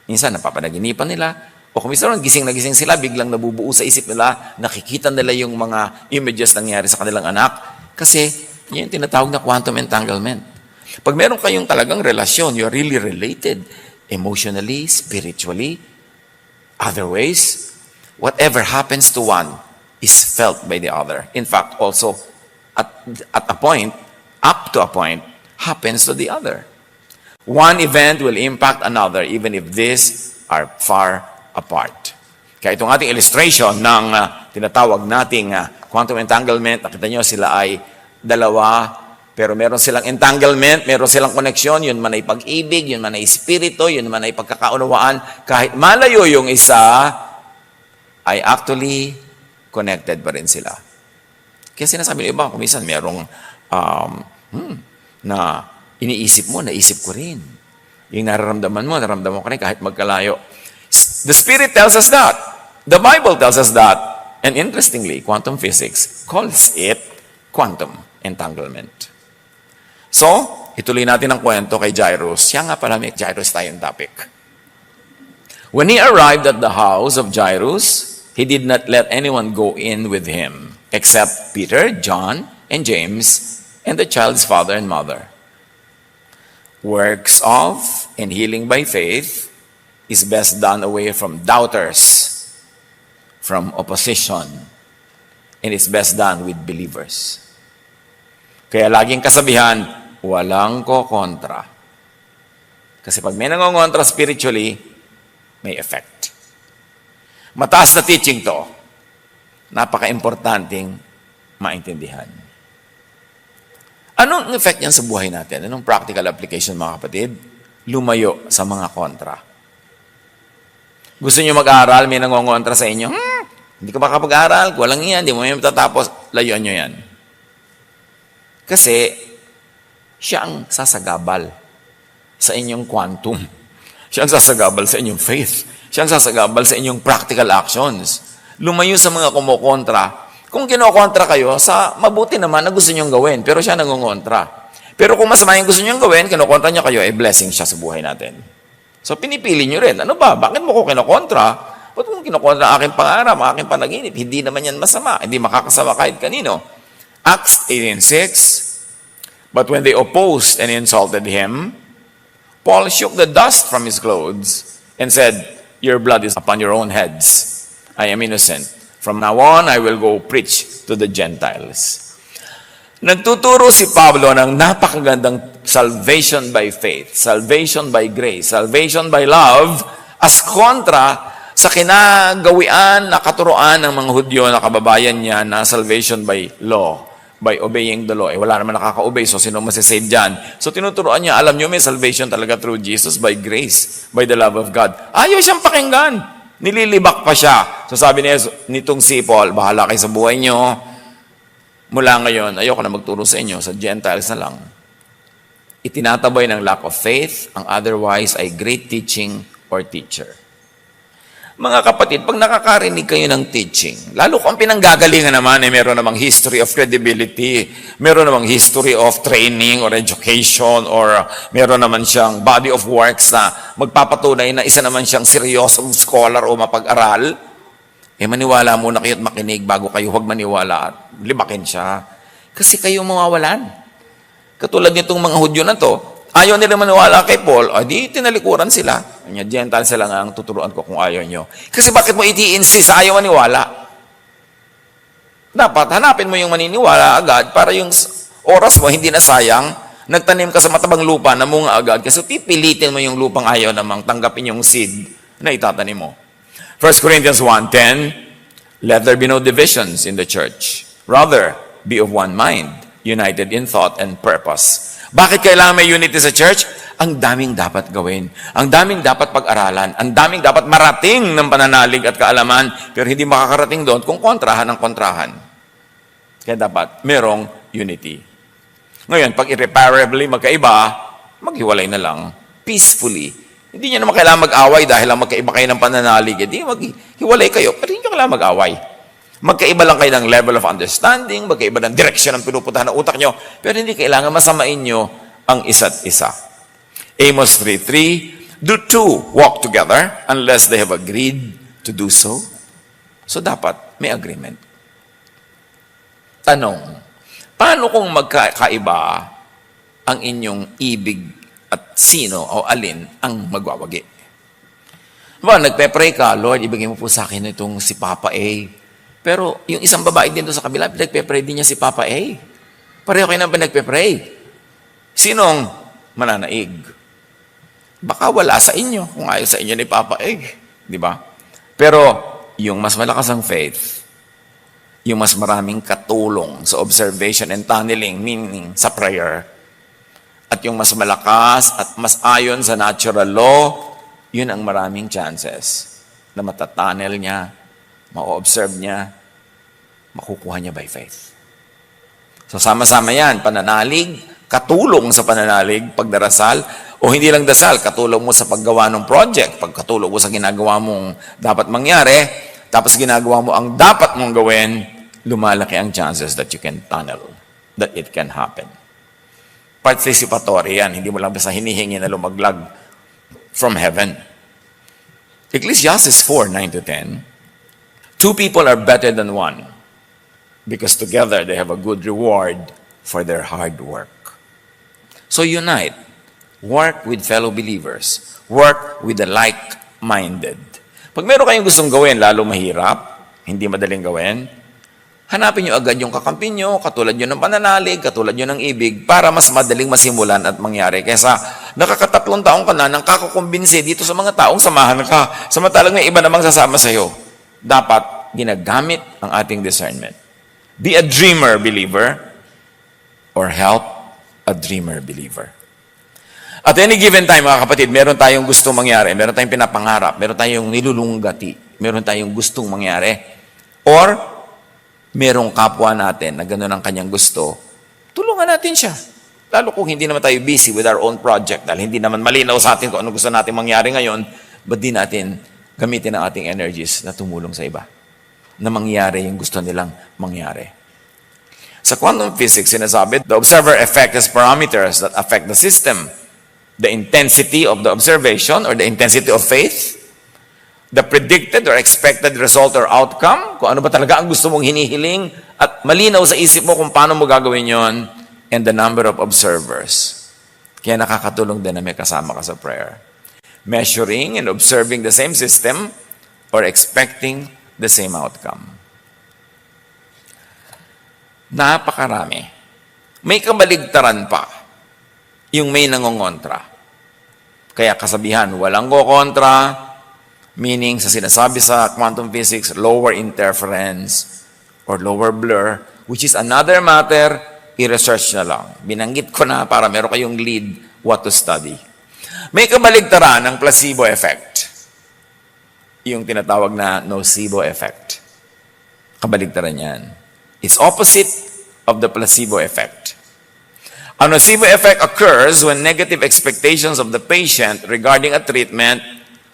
Minsan napapanaginipan nila, o kung minsan gising na gising sila, biglang nabubuo sa isip nila, nakikita nila yung mga images nangyari sa kanilang anak, kasi yun yung tinatawag na quantum entanglement. Pag meron kayong talagang relasyon, you're really related, emotionally, spiritually, other ways, whatever happens to one is felt by the other. In fact, also, at a point, up to a point, happens to the other. One event will impact another even if these are far apart. Kaya itong ating illustration ng tinatawag nating quantum entanglement, nakita nyo sila ay dalawa, pero meron silang entanglement, meron silang connection, yun man ay pag-ibig, yun man ay espiritu, yun man ay pagkakaunawaan, kahit malayo yung isa, ay actually connected pa rin sila. Kaya sinasabi ng iba, kung minsan merong na iniisip mo, naisip ko rin. Yung nararamdaman mo ko rin kahit magkalayo. The Spirit tells us that. The Bible tells us that. And interestingly, quantum physics calls it quantum entanglement. So, ituloy natin ang kwento kay Jairus. Siya nga pala, may Jairus tayong topic. When he arrived at the house of Jairus, he did not let anyone go in with him, except Peter, John, and James, and the child's father and mother. Works of and healing by faith is best done away from doubters, from opposition, and it's best done with believers. Kaya laging kasabihan, walang kokontra. Kasi pag may nangongontra spiritually, may effect. Mataas na teaching to. Napaka-importanting maintindihan. Anong effect yan sa buhay natin? Anong practical application, mga kapatid? Lumayo sa mga kontra. Gusto niyo mag-aral, may nangongontra sa inyo? Hindi ka makapag-aral, walang yan, hindi mo may matatapos, layuan nyo yan. Kasi, siya ang sasagabal sa inyong quantum. Siya ang sasagabal sa inyong faith. Siya ang sasagabal sa inyong practical actions. Lumayo sa mga kumukontra. Kung kinokontra kayo, sa mabuti naman na gusto niyong gawin, pero siya nangongontra. Pero kung masama yung gusto niyong gawin, kinokontra niya kayo, blessing siya sa buhay natin. So, pinipili niyo rin. Ano ba? Bakit mo ko kinokontra? Ba't mo kinokontra ang aking pangarap, ang aking panaginip? Hindi naman yan masama. Hindi makakasama kahit kanino. Acts 18:6, but when they opposed and insulted him, Paul shook the dust from his clothes and said, "Your blood is upon your own heads. I am innocent. From now on, I will go preach to the Gentiles." Nagtuturo si Pablo ng napakagandang salvation by faith, salvation by grace, salvation by love, as kontra sa kinagawian na katuroan ng mga Hudyo na kababayan niya na salvation by law, by obeying the law. Wala naman nakaka-obey, so sino masisave dyan? So tinuturoan niya, alam niyo may salvation talaga through Jesus by grace, by the love of God. Ayaw siyang pakinggan. Nililibak pa siya. So sabi nitong si Paul, bahala kayo sa buhay niyo. Mula ngayon, ayoko na magturo sa inyo, sa Gentiles na lang. Itinatabay ng lack of faith, ang otherwise ay great teaching or teacher. Mga kapatid, pag nakakarinig kayo ng teaching, lalo kung pinanggagalingan naman, meron namang history of credibility, meron namang history of training or education, or meron naman siyang body of works na magpapatunay na isa naman siyang seryosong scholar o mapag-aral, maniwala muna kayo at makinig bago kayo huwag maniwala at libakin siya. Kasi kayo mawawalan. Katulad nitong mga Hudyo na to, ayaw nila maniwala kay Paul, di tinalikuran sila. Gentiles sila nga ang tuturuan ko kung ayaw nyo. Kasi bakit mo iti-insist sa ayaw maniwala? Dapat hanapin mo yung maniniwala agad para yung oras mo hindi na sayang. Nagtanim ka sa matabang lupa na munga agad kasi pipilitin mo yung lupang ayaw namang tanggapin yung seed na itatanim mo. 1 Corinthians 1:10, let there be no divisions in the church. Rather, be of one mind, united in thought and purpose. Bakit kailangan may unity sa church? ang daming dapat gawin. Ang daming dapat pag-aralan. Ang daming dapat marating ng pananalig at kaalaman, pero hindi makakarating doon kung kontrahan ang kontrahan. Kaya dapat merong unity. Ngayon, pag irreparably magkaiba, maghiwalay na lang, peacefully. Hindi nyo naman kailangan mag-away dahil lang magkaiba kayo ng pananalig. Hindi, maghiwalay kayo, pero hindi nyo kailangan mag-away. Magkaiba lang kayo ng level of understanding, magkaiba ng direction ng pinupuntahan ng utak nyo, pero hindi kailangan masamain nyo ang isa't isa. Amos 3:3, do two walk together unless they have agreed to do so? So dapat may agreement. Tanong, paano kung magkaiba ang inyong ibig at sino o alin ang magwawagi? Diba, nagpe-pray ka, Lord, ibigay mo po sa akin itong si Papa A. Pero yung isang babae din doon sa kabila, nagpe-pray din niya si Papa A. Pareho kayo naman nagpe-pray. Sinong mananaig? Baka wala sa inyo kung ayaw sa inyo ni Papa A. Di ba? Pero yung mas malakas ang faith, yung mas maraming katulong sa observation and tunneling, meaning sa prayer, at yung mas malakas at mas ayon sa natural law, yun ang maraming chances na matatunnel niya, ma-observe niya, makukuha niya by faith. So sama-sama yan, pananalig, katulong sa pananalig, pagdarasal, o hindi lang dasal, katulong mo sa paggawa ng project, pagkatulong mo sa ginagawa mong dapat mangyari, tapos ginagawa mo ang dapat mong gawin, lumalaki ang chances that you can tunnel, that it can happen. Participatory yan, hindi mo lang basta hinihingi na lumaglag from heaven. Ecclesiastes 4:9-10, two people are better than one because together they have a good reward for their hard work. So unite. Work with fellow believers. Work with the like-minded. Pag meron kayong gustong gawin, lalo mahirap, hindi madaling gawin, hanapin nyo agad yung kakampi nyo, katulad nyo ng pananalig, katulad nyo ng ibig, para mas madaling masimulan at mangyari. Kaysa nakakatatlong taong ka na nang kakukumbinsi dito sa mga taong samahan ka, samantalang may iba namang sasama sa'yo. Dapat ginagamit ang ating discernment. Be a dreamer believer or help a dreamer believer. At any given time, mga kapatid, meron tayong gustong mangyari, meron tayong pinapangarap, meron tayong nilulunggati, meron tayong gustong mangyari, or merong kapwa natin na gano'n ang kanyang gusto, tulungan natin siya. Lalo kung hindi naman tayo busy with our own project, dahil hindi naman malinaw sa atin kung ano gusto natin mangyari ngayon, ba't di natin gamitin ang ating energies na tumulong sa iba, na mangyari yung gusto nilang mangyari. Sa quantum physics, sinasabi, the observer effect has parameters that affect the system. The intensity of the observation or the intensity of faith, the predicted or expected result or outcome, kung ano ba talaga ang gusto mong hinihiling, at malinaw sa isip mo kung paano mo gagawin yon, and the number of observers. Kaya nakakatulong din na may kasama ka sa prayer. Measuring and observing the same system or expecting the same outcome. Napakarami. May kabaligtaran pa yung may nangongontra. Kaya kasabihan, walang kokontra, meaning sa sinasabi sa quantum physics, lower interference or lower blur, which is another matter, i-research na lang. Binanggit ko na para meron kayong lead what to study. May kabaligtaran ng placebo effect. Yung tinatawag na nocebo effect. Kabaligtaran yan. It's opposite of the placebo effect. A nocebo effect occurs when negative expectations of the patient regarding a treatment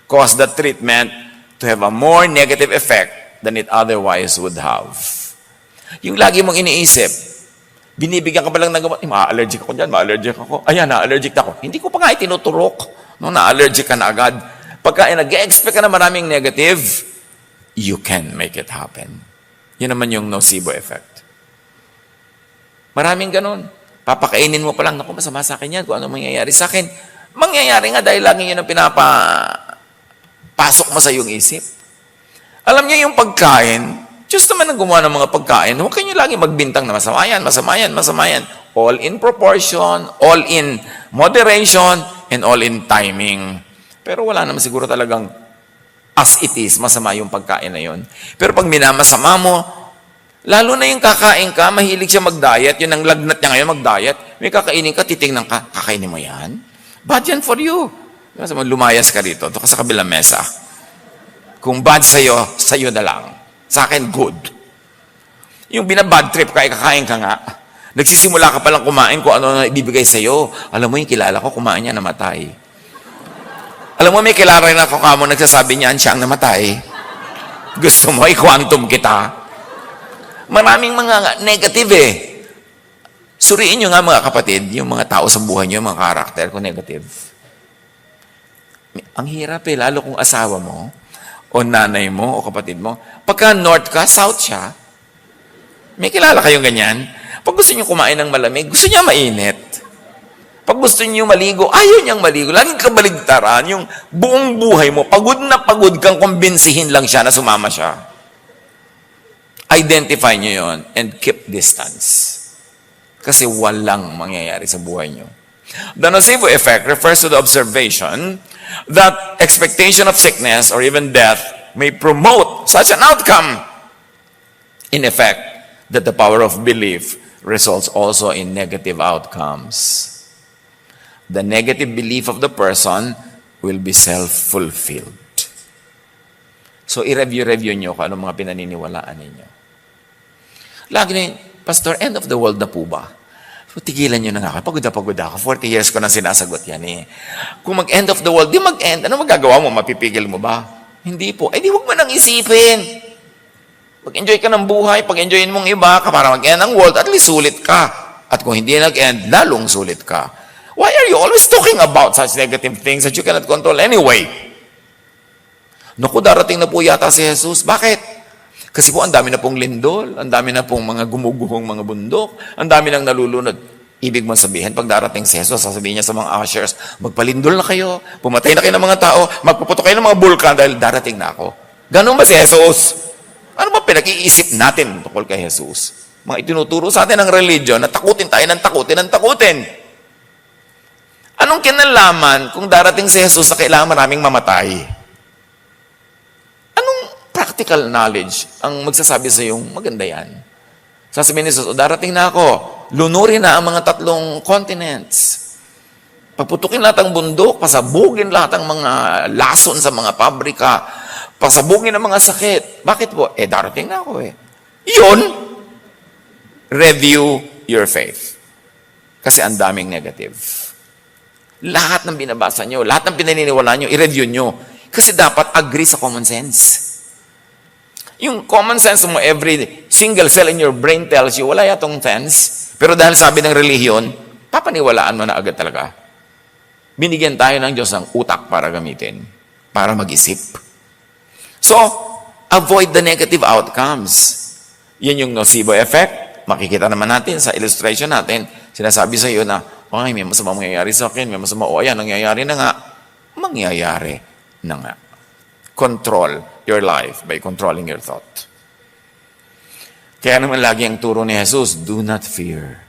cause the treatment to have a more negative effect than it otherwise would have. Yung lagi mong iniisip, binibigyan ka pa lang ng gamot, ma-allergic ako dyan, ma-allergic ako. Ayan, na-allergic ako. Hindi ko pa nga itinuturok. No, na-allergic ka na agad. Pagka nag-expect ka na maraming negative, you can make it happen. Yun naman yung nocebo effect. Maraming ganun. Papakainin mo pa lang, naku, masama sa akin yan, kung ano mangyayari sa akin. Mangyayari nga dahil lagi yun ang pinapasok mo sa iyong isip. Alam niyo yung pagkain, Diyos naman ang gumawa ng mga pagkain, huwag kayo lagi magbintang na masama yan, masama yan, masama yan. All in proportion, all in moderation, and all in timing. Pero wala naman siguro talagang as it is, masama yung pagkain na yun. Pero pag minamasama mo, lalo na yung kakain ka, mahilig siya mag-diet, yun ang lagnat niya ngayon, mag-diet. May kakainin ka, titingnan ka, kakainin mo yan? Bad yan for you. Kasi lumayas ka rito, ito ka sa kabilang mesa. Kung bad sa'yo na lang. Sa akin, good. Yung binabad trip ka, kakain ka nga. Nagsisimula ka palang kumain kung ano na ibibigay sa'yo. Alam mo yung kilala ko, kumain niya, namatay. Alam mo, may kilala rin ako kamo, nagsasabi niyan, siya ang namatay. Gusto mo, i-quantum kita. Maraming mga negative eh. Suriin nyo nga mga kapatid, yung mga tao sa buhay nyo, yung mga karakter ko negative. Ang hirap eh, lalo kung asawa mo, o nanay mo, o kapatid mo. Pagka north ka, south siya. May kilala kayong ganyan? Pag gusto nyo kumain ng malamig, gusto niya mainit. Pag gusto nyo maligo, ayaw niyang maligo. Laging kabaligtaran, yung buong buhay mo, pagod na pagod kang kumbinsihin lang siya na sumama siya. Identify nyo yon and keep distance. Kasi walang mangyayari sa buhay nyo. The nocebo effect refers to the observation that expectation of sickness or even death may promote such an outcome. In effect, that the power of belief results also in negative outcomes. The negative belief of the person will be self-fulfilled. So, i-review nyo kung anong mga pinaniniwalaan ninyo. Lagi na Pastor, end of the world na po ba? So, tigilan nyo na nga. Pagod ako. 40 years ko na sinasagot yan eh. Kung mag-end of the world, di mag-end. Ano magagawa mo? Mapipigil mo ba? Hindi po. Eh, di huwag mo nang isipin. Pag-enjoy ka ng buhay, pag-enjoyin mong iba, para mag-end ang world, at least sulit ka. At kung hindi nag-end, lalong sulit ka. Why are you always talking about such negative things that you cannot control anyway? Naku, darating na po yata si Jesus. Bakit? Kasi po, ang dami na pong lindol, ang dami na pong mga gumuguhong mga bundok, ang dami nang nalulunod. Ibig mong sabihin, pag darating si Jesus, sasabihin niya sa mga ushers, magpalindol na kayo, pumatay na kayo ng mga tao, magpuputo kayo ng mga bulkan dahil darating na ako. Ganun ba si Jesus? Ano ba pinag-iisip natin tungkol kay Jesus? Mga itinuturo sa atin ng religion na takutin tayo ng takutin. Anong kinalaman kung darating si Jesus na kailangan maraming mamatay? Anong practical knowledge ang magsasabi sa iyong maganda yan? Sasabihin ni Jesus, darating na ako, lunurin na ang mga 3 continents. Pagputukin lahat ang bundok, pasabugin lahat ang mga lason sa mga pabrika, pasabugin ang mga sakit. Bakit po? Darating na ako eh. Yun, review your faith. Kasi ang daming negative. Lahat ng binabasa nyo, lahat ng pinaniniwalaan nyo, i-review nyo. Kasi dapat agree sa common sense. Yung common sense mo, every single cell in your brain tells you, wala yatong sense. Pero dahil sabi ng relihiyon, papaniwalaan mo na agad talaga. Binigyan tayo ng Diyos ng utak para gamitin, para mag-isip. So, avoid the negative outcomes. Yan yung nocebo effect. Makikita naman natin sa illustration natin, sinasabi sa iyo na, ay, may masama mangyayari sa akin, may masama, ayan, nangyayari na nga. Mangyayari na nga. Control your life by controlling your thought. Kaya naman lagi ang turo ni Jesus, do not fear.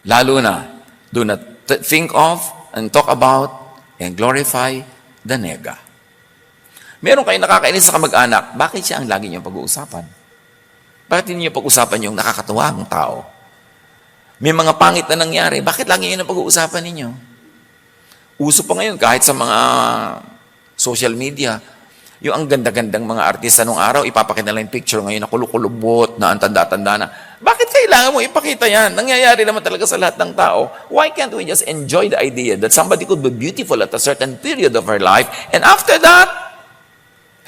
Lalo na, do not think of and talk about and glorify the nega. Meron kayo nakakainis sa kamag-anak, bakit siya ang lagi niyong pag-uusapan? Bakit hindi niyo pag-usapan yung nakakatuwang tao? May mga pangit na nangyari, bakit lagi yun ang pag-uusapan ninyo? Uso pa ngayon, kahit sa mga social media, yung ang ganda-gandang mga artista nung araw, ipapakita nila yung picture ngayon na kulukulubot, na ang tanda-tanda na. Bakit kailangan mo ipakita yan? Nangyayari naman talaga sa lahat ng tao. Why can't we just enjoy the idea that somebody could be beautiful at a certain period of her life, and after that,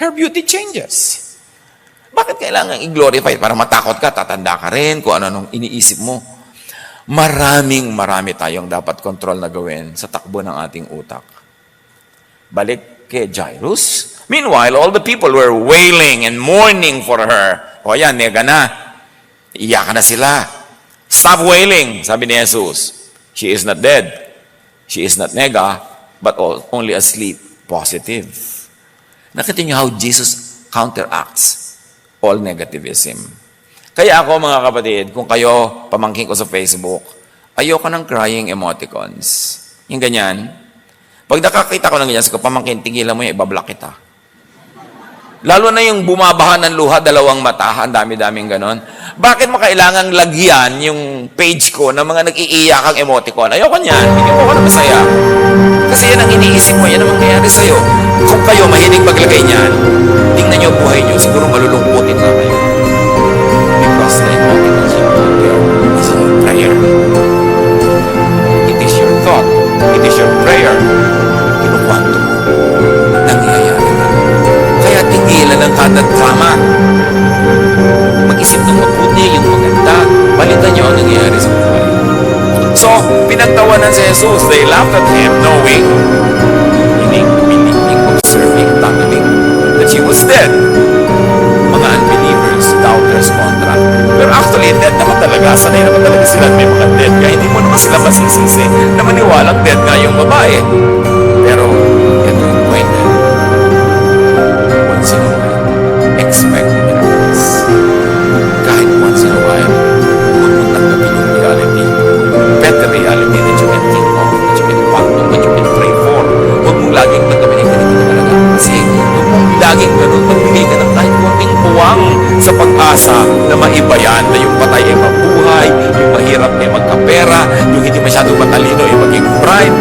her beauty changes? Bakit kailangan i-glorify? Para matakot ka, tatanda ka rin, kung ano nung iniisip mo. Marami tayong dapat control na gawin sa takbo ng ating utak. Balik kay Jairus. Meanwhile, all the people were wailing and mourning for her. O yan, nega na. Iyakan na sila. Stop wailing, sabi ni Jesus. She is not dead. She is not nega, but only asleep. Positive. Nakita niyo how Jesus counteracts all negativism. Kaya ako, mga kapatid, kung kayo, pamangkin ko sa Facebook, ayoko ng crying emoticons. Yung ganyan. Pag nakakita ko ng ganyan, sa pamangkin, tigilan mo yan, ibablock kita. Lalo na yung bumabaha ng luha, dalawang mata, ang dami-daming ganon. Bakit mo kailangang lagyan yung page ko ng mga nag-iiyakang emoticon? Ayoko niyan, hindi mo ako na masaya. Kasi yan ang iniisip mo, yan ang mangyayari sa'yo. Kung kayo mahilig maglagay niyan, tingnan niyo buhay niyo, siguro malulungkutin na kayo. Because the emoticons you put there is your prayer. It is your thought. It is your prayer. Kinukwanto mo. Nangyayari na. Kaya tigilan ang kada drama. Mag-isip ng mabuti, yung maganda. Balitan niyo ang nangyayari sa buhay. So, pinagtawanan si Jesus. They laughed at him, knowing, believing, observing, tumbling, that he was dead. Mga unbelievers, doubters, contra. Pero actually, dead naman talaga. Sanay naman talaga sila may mga dead. Kaya hindi mo naman sila masisisi na maniwalang dead nga yung babae. Pero, ito yung point na once in a while, expect miracles. Kahit once in a while, huwag mong tanggapin yung reality. Better reality that you can think of, that you can quantum, that you can pray for. Huwag mong laging tanggapin yung ganito talaga. Kasi huwag mong laging ganun, magbigay ka ng kahit konting buwang sa pag-asa na maiba yan, na yung patay ay mabuhay, yung mahirap ay magkapera, yung hindi masyadong matalino ay maging bright,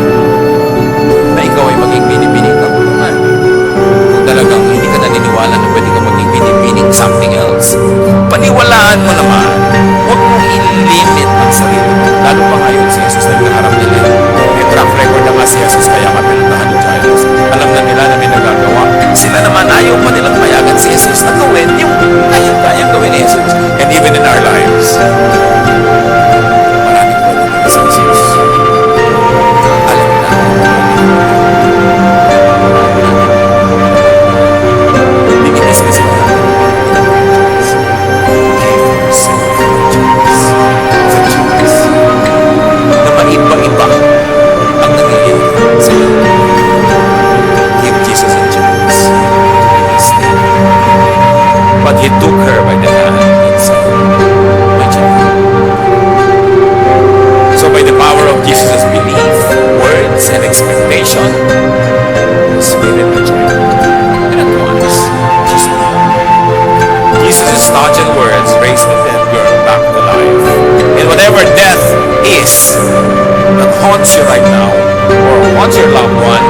na ikaw ay maging binibining katulungan. Kung talagang hindi ka naniniwala na pwede ka maging binibining something else, paniwalaan mo naman. Huwag mong i-limit ang sarili mo. Lalo pa ngayon si Jesus na nagkaharap nila. May track record na nga si Jesus, kaya ka pinuntahan ni Jairus. Alam na nila na may nagagawa. Sila naman ayaw pa nilang payagan si Jesus na gawin yung kayang gawin ni Jesus. And even in our lives, maraming pwede sa Jesus. Alam na. Ligitis ka sila. Give yourself the chance. Na maiba-iba ang nangyayari sa iyo. Give Jesus a chance. But he took her by the hand and said, my child. So by the power of Jesus' belief, words, and expectation, the Spirit of child. And at once, she's alive. Jesus' touch and words raised the dead girl back to life. And whatever death is that haunts you right now, or haunts your loved one,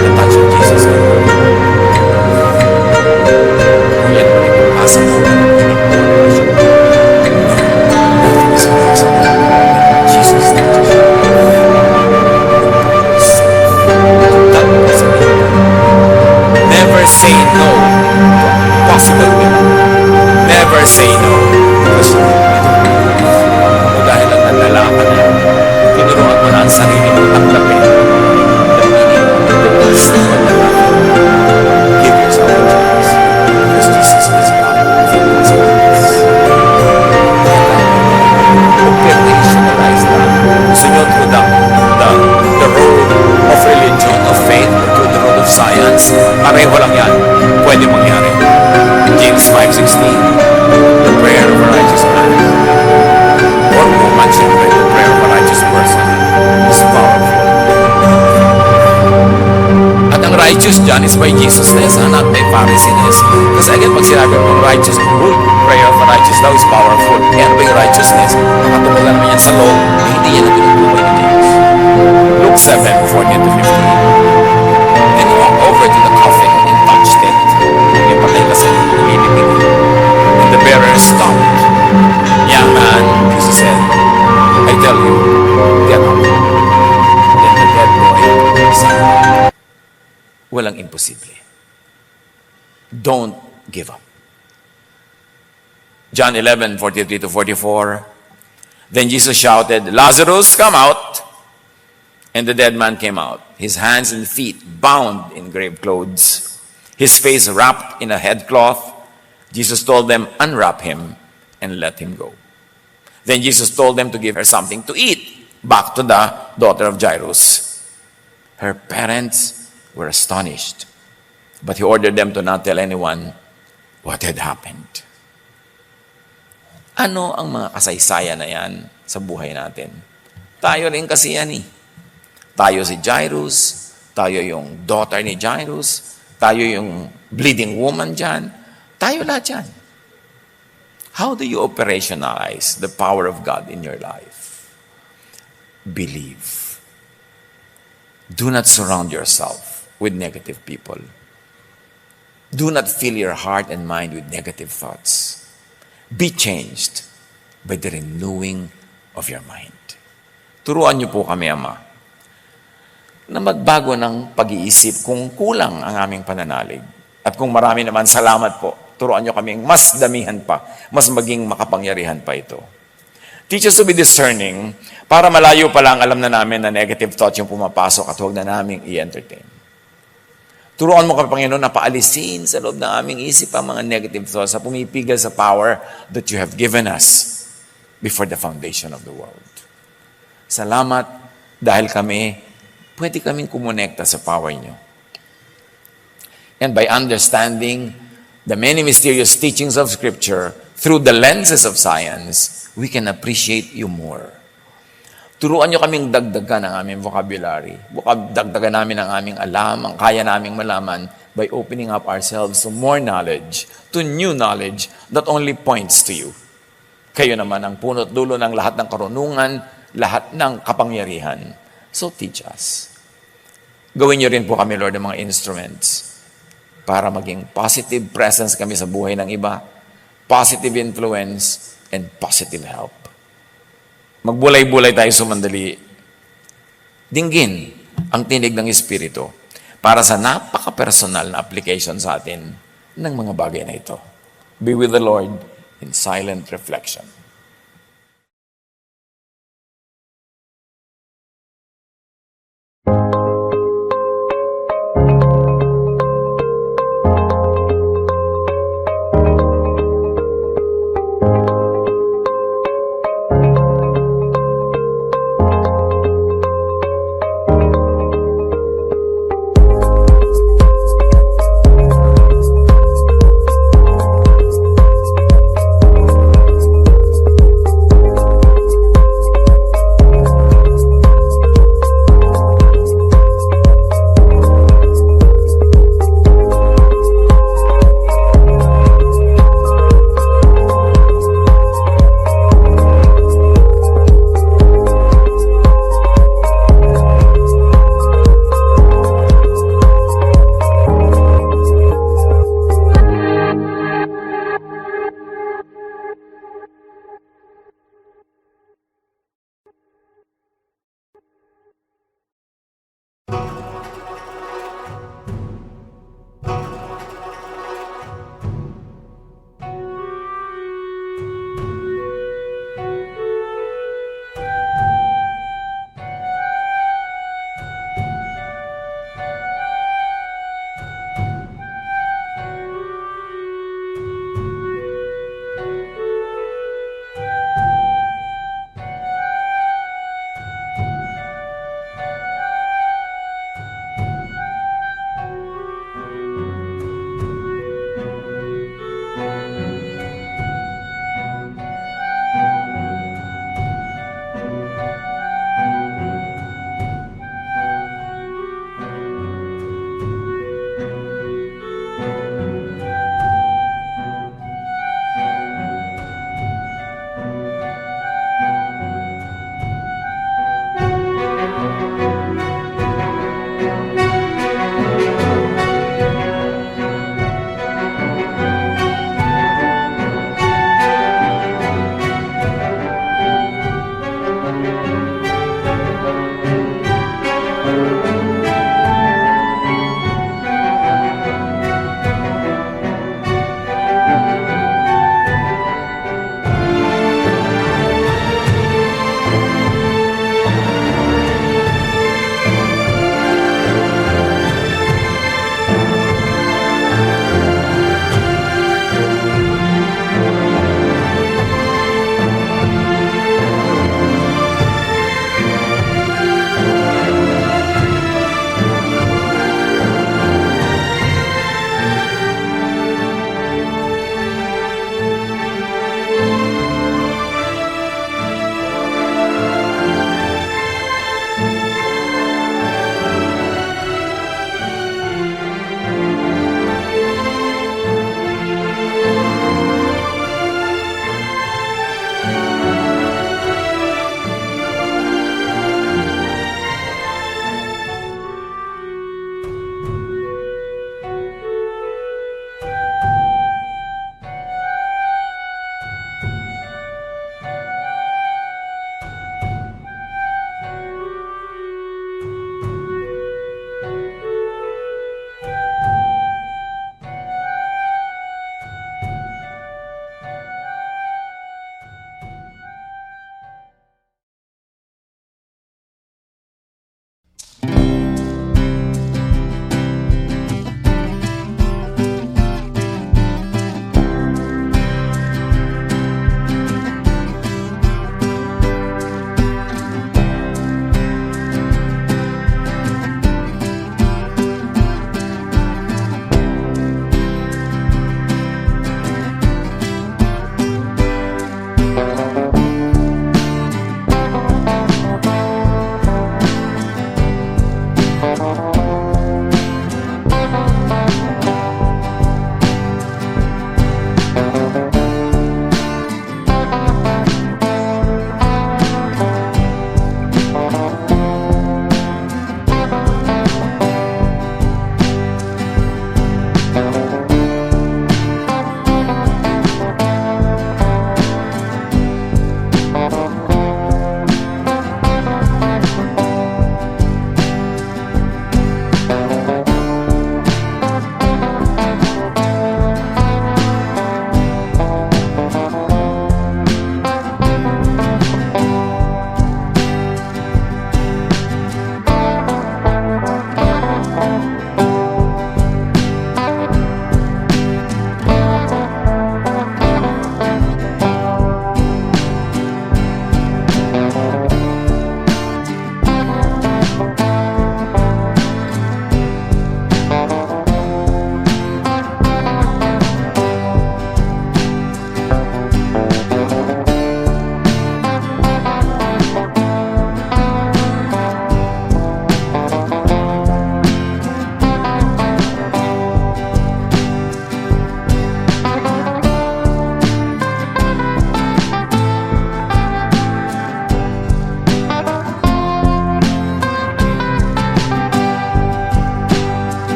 the touch of Jesus can work. Yan ang ipapasa mo. Nothing is impossible. Jesus touches you. That is a miracle. Never say no to a possible miracle. Never say no because you need it. O dahil ang nadala ka na, tinuruan mo na ang sarili mong tanggapin. The meaning of the peace na nadala ka. Give yourself a chance. Because Jesus is God of impossibilities. Operationalize that. Gusto nyo through the road of religion, of faith, or through the road of science, pareho lang yan. Pwede mangyari. James 5:16, the prayer of a righteous man, or woman, siyempre, the prayer of a righteous person is powerful. At ang righteous dyan is by Jesus-ness, not by Pharisee-ness. Kasi again, pag sinabi mo righteous, prayer of a righteous daw is powerful. Eh, ano ba yung righteousness? Nakatungkol na naman yan sa law, eh, hindi yan ang tinutukoy ni James. Luke 7:14-15. And he walked over to the coffin and touched it. Yung patay kasi nililipin. And the bearer stopped. Young man, Jesus said, I tell you, get up. Then the dead boy said, walang imposible. Don't give up. John 11:43-44. Then Jesus shouted, Lazarus, come out. And the dead man came out, his hands and feet bound in grave clothes, his face wrapped in a headcloth. Jesus told them, unwrap him and let him go. Then Jesus told them to give her something to eat. Back to the daughter of Jairus. Her parents were astonished, but he ordered them to not tell anyone what had happened. Ano ang mga kasaysayan na yan sa buhay natin? Tayo rin kasi yan eh. Tayo si Jairus, tayo yung daughter ni Jairus, tayo yung bleeding woman dyan, tayo lahat dyan. How do you operationalize the power of God in your life? Believe. Do not surround yourself with negative people. Do not fill your heart and mind with negative thoughts. Be changed by the renewing of your mind. Turuan niyo po kami, Ama, na magbago ng pag-iisip kung kulang ang aming pananalig. At kung marami naman, salamat po. Turuan niyo kami mas damihan pa, mas maging makapangyarihan pa ito. Teach us to be discerning para malayo pa lang alam na namin na negative thoughts yung pumapasok at huwag na naming i-entertain. Turuan mo kami, Panginoon, na paalisin sa loob ng aming isip ang mga negative thoughts na pumipigil sa power that you have given us before the foundation of the world. Salamat dahil pwede kaming kumonekta sa power niyo. And by understanding the many mysterious teachings of Scripture through the lenses of science, we can appreciate you more. Turuan niyo kaming dagdagan ang aming vocabulary. Dagdagan namin ang aming alam, ang kaya naming malaman by opening up ourselves to more knowledge, to new knowledge that only points to you. Kayo naman ang punot dulo ng lahat ng karunungan, lahat ng kapangyarihan. So teach us. Gawin niyo rin po kami, Lord, ng mga instruments para maging positive presence kami sa buhay ng iba, positive influence, and positive help. Magbulay-bulay tayo sumandali. Dinggin ang tinig ng Espiritu para sa napaka-personal na application sa atin ng mga bagay na ito. Be with the Lord in silent reflection.